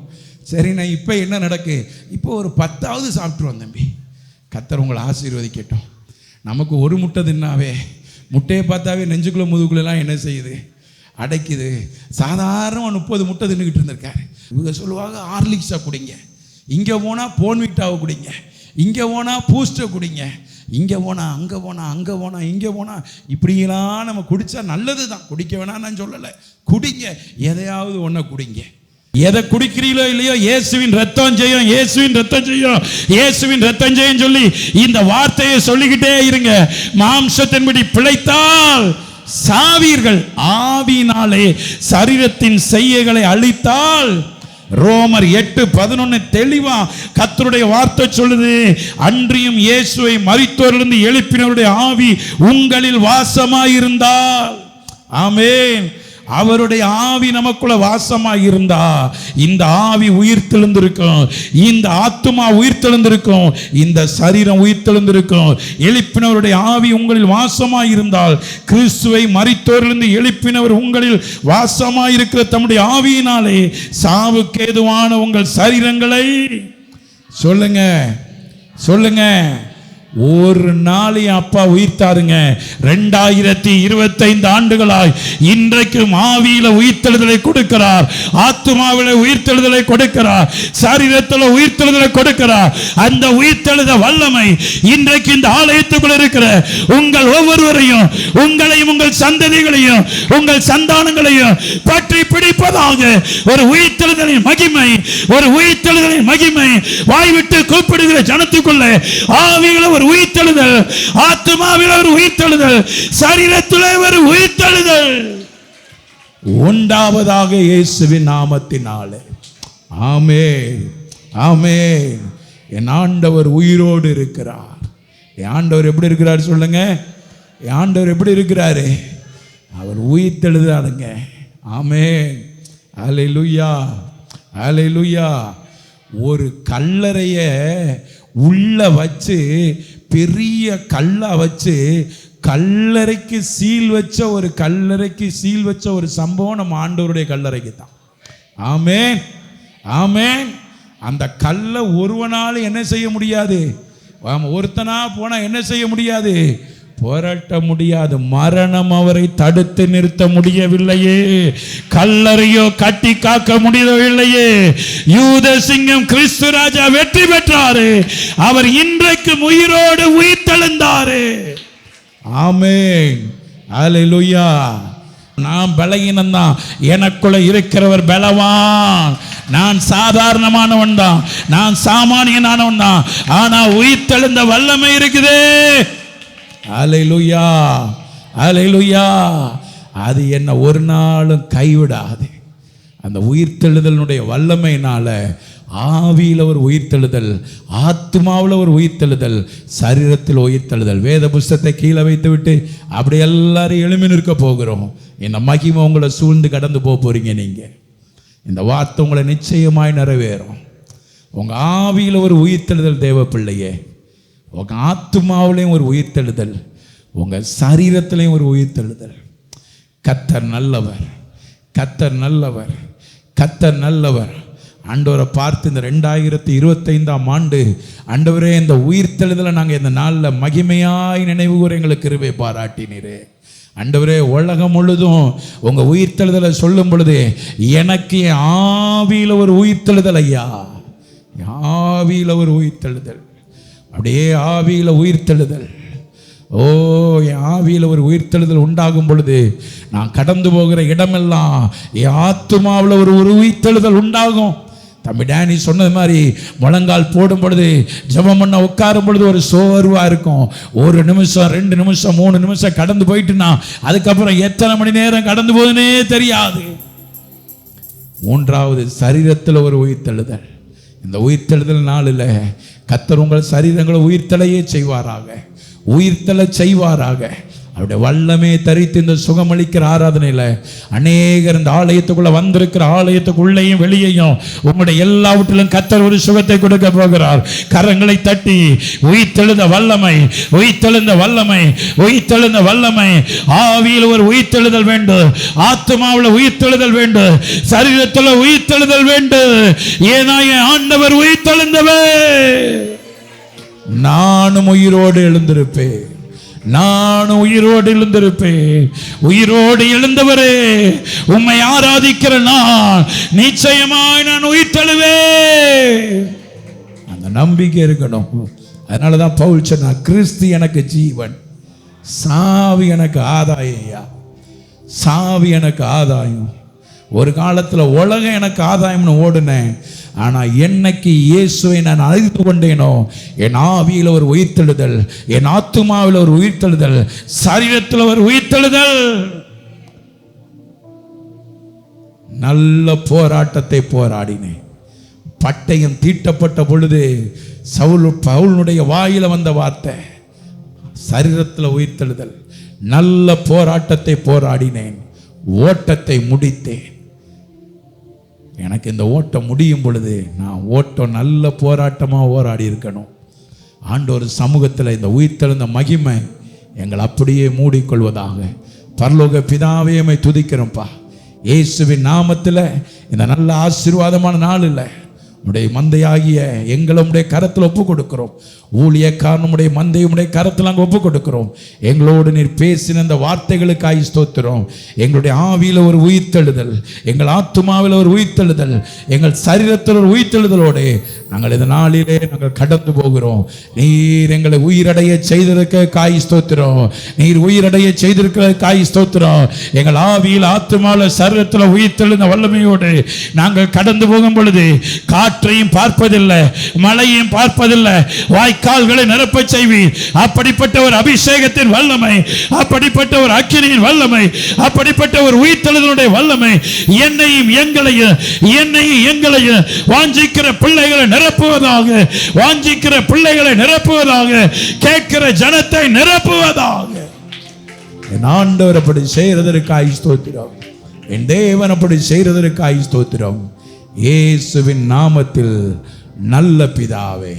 சரி, நான் இப்போ என்ன நடக்கு? இப்போ ஒரு 10வது சாப்பிட்ருவோம் தம்பி. கர்த்தர் உங்களை அடைக்குது. சாதாரண 30 முட்டை தின்னுக்கிட்டு இருந்திருக்காரு. இவங்க சொல்லுவாங்க ஹார்லிக்ஸை குடிங்க, இங்கே போனால் போன்விட்டாவை குடிங்க, இங்கே போனால் பூஸ்டை குடிங்க, இங்கே போனால் அங்கே போனால் அங்கே போனால் இங்கே போனால் இப்படியெல்லாம் நம்ம குடித்தா நல்லது தான். குடிக்க வேணாம் நான் சொல்லலை, குடிங்க, எதையாவது ஒன்றை குடிங்க. எதை குடிக்கிறீங்களோ இல்லையோ இயேசுவின் ரத்தம் செய்யும், இயேசுவின் ரத்தம் செய்யும், இயேசுவின் ரத்தம் செய்யும் சொல்லி இந்த வார்த்தையை சொல்லிக்கிட்டே இருங்க. மாம்சத்தின்படி பிழைத்தால் சாவீர்கள், ஆவியினாலே சரீரத்தின் செய்கைகளை அழித்தால். ரோமர் 8:11 தெளிவா கர்த்தருடைய வார்த்தை சொல்லுது. அன்றியும் இயேசுவை மரித்தோரிலிருந்து எழுப்பினவருடைய ஆவி உங்களில் வாசமாயிருந்தால். ஆமென். அவருடைய ஆவி நமக்குள்ள வாசமாக இருந்தா இந்த ஆவி உயிர்த்தெழுந்திருக்கும், இந்த ஆத்துமா உயிர்த்தெழுந்திருக்கும், இந்த சரீரம் உயிர்த்தெழுந்திருக்கும். எழுப்பினவருடைய ஆவி உங்களில் வாசமாக இருந்தால், கிறிஸ்துவை மரித்தோரிலிருந்து எழுப்பினவர் உங்களில் வாசமாக இருக்கிற தம்முடைய ஆவியினாலே சாவுக்கு ஏதுவான உங்கள் சரீரங்களை சொல்லுங்க சொல்லுங்க. ஒரு நாளையும் அப்பா உயிர்த்தாருங்க. 2025 ஆண்டுகளாய் இன்றைக்கும் ஆவியில உயிர்த்தெழுதலை கொடுக்கிறார், ஆத்துமாவில உயிர்த்தெழுதலை கொடுக்கிறார், சரீரத்தில் உயிர்த்தெழுதலை கொடுக்கிறார். அந்த உயிர்த்தெழுத வல்லமை இன்றைக்கு இந்த ஆலயத்துக்குள் இருக்கிற உங்கள் ஒவ்வொருவரையும், உங்களையும் உங்கள் சந்ததிகளையும் உங்கள் சந்தானங்களையும் பற்றி பிடிப்பதாக ஒரு உயிர்த்தெழுதலின் மகிமை, ஒரு உயிர்த்தெழுதலின் மகிமை வாய்விட்டு கூப்பிடுகிற ஜனத்துக்குள்ள ஆவியில ஒரு உயிர்த்தெழுதல், ஆத்துமாவில் ஒரு உயிர்த்தெழுதல், சரீரத்தில் ஒரு உயிர்த்தெழுதல் உண்டாவதாக இயேசுவின் நாமத்தினாலே. ஆமென் ஆமென். என் ஆண்டவர் உயிரோடு இருக்கிறார். என் ஆண்டவர் எப்படி இருக்கிறார் சொல்லுங்க. என் ஆண்டவர் எப்படி இருக்கிறாரு? அவர் உயிர்த்தெழுதாருங்க. ஆமென். அல்லேலூயா அல்லேலூயா. ஒரு கல்லறைய உள்ள வச்சு, பெரிய கல்லா வச்சு, கல்லறைக்கு சீல் வச்ச ஒரு கல்லறைக்கு சீல் வச்ச ஒரு சம்பவம் நம்ம ஆண்டவருடைய கல்லறைக்கு தான். ஆமென் ஆமென். அந்த கல்லை ஒருவனால என்ன செய்ய முடியாது, ஒருத்தனா போனா என்ன செய்ய முடியாது, புரட்ட முடியாது. மரணம் அவரை தடுத்து நிறுத்த முடியவில்லையே, கல்லறையோ கட்டி காக்க முடியவில்லையே. யூத சிங்கம் கிறிஸ்து ராஜா வெற்றி பெற்றாரு. அவர் இன்றைக்கு உயிரோடு உயிர்த்தெழுந்தாரு. ஆமென் அல்லேலூயா. நான் பலகீனம் தான், எனக்குள்ள இருக்கிறவர் பலவான். நான் சாதாரணமானவன் தான், நான் சாமானியனானவன் தான், ஆனா உயிர்த்தெழுந்த வல்லமை இருக்குதே. அல்லேலூயா அல்லேலூயா. அது என்ன ஒரு நாளும் கைவிடாது. அந்த உயிர்த்தெழுதலுடைய வல்லமையினால ஆவியில் ஒரு உயிர்த்தெழுதல், ஆத்மாவில் ஒரு உயிர்த்தெழுதல், சரீரத்தில் உயிர்த்தெழுதல். வேத புஸ்தகத்தை கீழே வைத்து விட்டு அப்படி எல்லாரும் எழுப்பி நிற்க போகிறோம். இந்த மகிமை உங்களை சூழ்ந்து கடந்து போக போறீங்க. நீங்க இந்த வார்த்தை உங்களை நிச்சயமாய் நிறைவேறும். உங்க ஆவியில் ஒரு உயிர்த்தெழுதல் தேவ பிள்ளையே, உங்க ஆத்துமாவிலையும் ஒரு உயிர்த்தெழுதல், உங்க சரீரத்திலையும் ஒரு உயிர்த்தெழுதல். கர்த்தர் நல்லவர், கர்த்தர் நல்லவர், கர்த்தர் நல்லவர். ஆண்டவரை பார்த்து இந்த 2025ஆம் ஆண்டு, ஆண்டவரே இந்த உயிர்த்தெழுதலை நாங்கள் இந்த நாளில் மகிமையாய் நினைவு கூற எங்களுக்கு கிருபை பாராட்டினீரே. ஆண்டவரே, உலகம் முழுதும் உங்க உயிர்த்தெழுதலை சொல்லும் பொழுது எனக்கு ஆவியில ஒரு உயிர்த்தெழுதல் ஐயா, ஆவியில ஒரு உயிர்த்தெழுதல், அப்படியே ஆவியில உயிர்த்தெழுதல். ஓ, என் ஆவியில் ஒரு உயிர்த்தெழுதல் உண்டாகும் பொழுது நான் கடந்து போகிற இடமெல்லாம் என் ஆத்துமாவில் ஒரு உயிர்த்தெழுதல் உண்டாகும். தம்பி டேனி சொன்னது மாதிரி முழங்கால் போடும் பொழுது, ஜெபம் பண்ண உட்காரும் பொழுது ஒரு சோர்வா இருக்கும். 1 நிமிஷம் 2 நிமிஷம் 3 நிமிஷம் கடந்து போயிட்டுனா அதுக்கப்புறம் எத்தனை மணி நேரம் கடந்து போகுதுன்னே தெரியாது. 3வது சரீரத்தில் ஒரு உயிர்த்தெழுதல். இந்த உயிர்த்தெழுதல் நாளில் கர்த்தர் உங்கள் சரீரங்களை உயிர்த்தெழையே செய்வாராக, உயிர்த்தெழ செய்வாராக. அவருடைய வல்லமே தரித்து இந்த சுகமளிக்கிற ஆராதனையில் அநேகர் இந்த ஆலயத்துக்குள்ள வந்திருக்கிற ஆலயத்துக்குள்ளேயும் வெளியேயும் உங்களுடைய எல்லாவற்றிலும் கர்த்தர் ஒரு சுகத்தை கொடுக்க போகிறார். கரங்களை தட்டி உயிர்த்தெழுந்த வல்லமை, உயிர்த்தெழுந்த வல்லமை, உயிர்த்தெழுந்த வல்லமை. ஆவியில் ஒரு உயிர்த்தெழுதல் வேண்டும், ஆத்மாவில் உயிர்த்தெழுதல் வேண்டும், சரீரத்தில் உயிர்த்தெழுதல் வேண்டும். ஏன்னா என் ஆண்டவர் உயிர்த்தெழுந்தவர், நானும் உயிரோடு எழுந்திருப்பேன், நான் உயிரோடு எழுந்திருப்பேன். உயிரோடு எழுந்தவரே, உம்மை ஆராதிக்கிற நான் நிச்சயமாய் நான் உயிர் தழுவேன். அந்த நம்பிக்கை இருக்கணும். அதனாலதான் பவுல் சொன்னார், கிறிஸ்து எனக்கு ஜீவன், சாவி எனக்கு ஆதாயம். சாவி எனக்கு ஆதாயம். ஒரு காலத்துல உலகம் எனக்கு ஆதாயம்னு ஓடுனேன். ஆனா என்னைக்கு இயேசுவை நான் அறிந்து கொண்டேனோ, என் ஆவியில் ஒரு உயிர்த்தெழுதல், என் ஆத்துமாவில் ஒரு உயிர்த்தெழுதல், சரீரத்தில் ஒரு உயிர்த்தெழுதல். நல்ல போராட்டத்தை போராடினேன். பட்டயம் தீட்டப்பட்ட பொழுது பவுலுடைய வாயில வந்த வார்த்தை சரீரத்தில் உயிர்த்தெழுதல். நல்ல போராட்டத்தை போராடினேன், ஓட்டத்தை முடித்தேன். எனக்கு இந்த ஓட்டம் முடியும் பொழுது நான் ஓட்டம் நல்ல போராட்டமா போராடி இருக்கணும். ஆண்டவர் சமூகத்தில் இந்த உயிர்த்தெழுந்த மகிமை எங்களை அப்படியே மூடிக்கொள்வதாக. பரலோக பிதாவே, உம்மை துதிக்கிறோம்ப்பா. இயேசுவின் நாமத்தில் இந்த நல்ல ஆசீர்வாதமான நாள் இல்லை, உடைய மந்தையாகிய எங்களை உடைய கரத்தில் ஒப்பு கொடுக்கிறோம். ஊழியக்காரனுடைய மந்தையுடைய கரத்தில் நாங்கள் ஒப்பு கொடுக்கிறோம். எங்களோடு நீர் பேசின இந்த வார்த்தைகளுக்காய் ஸ்தோத்திரம். எங்களுடைய ஆவியில் ஒரு உயிர்த்தெழுதல், எங்கள் ஆத்துமாவில் ஒரு உயிர்த்தெழுதல், எங்கள் சரீரத்தில் ஒரு உயிர்த்தெழுதலோடு நாங்கள் இந்த நாளிலே நாங்கள் கடந்து போகிறோம். நீர் எங்களை உயிரடைய செய்திருக்க காய் ஸ்தோத்திரம். நீர் உயிரடைய செய்திருக்கிற காய் ஸ்தோத்திரம். எங்கள் ஆவியில் ஆத்துமாவில் சரீரத்தில் உயிர்த்தெழுந்த வல்லமையோடு நாங்கள் கடந்து போகும் பொழுது காற்றையும் பார்ப்பதில்லை, மழையும் பார்ப்பதில்லை, வாய்க்கால்களை நிரப்ப செய்வீர். அப்படிப்பட்ட ஒரு அபிஷேகத்தின் வல்லமை, அப்படிப்பட்ட ஒரு அக்கினியின் வல்லமை, அப்படிப்பட்ட ஒரு உயிர்த்தெழுதலுடைய வல்லமை என்னையும் எங்களையும் வாஞ்சிக்கிற பிள்ளைகளை நிரப்புவதாக, வாஞ்சிக்கிற பிள்ளைகளை நிரப்புவதாக, கேட்கிற ஜனத்தை நிரப்புவதாக. என் ஆண்டவர் அப்படி செய்யறதற்காய் ஸ்தோத்திரம். என் தேவன் அப்படி செய்யறதற்காய் ஸ்தோத்திரம். இயேசுவின் நாமத்தில் நல்ல பிதாவே.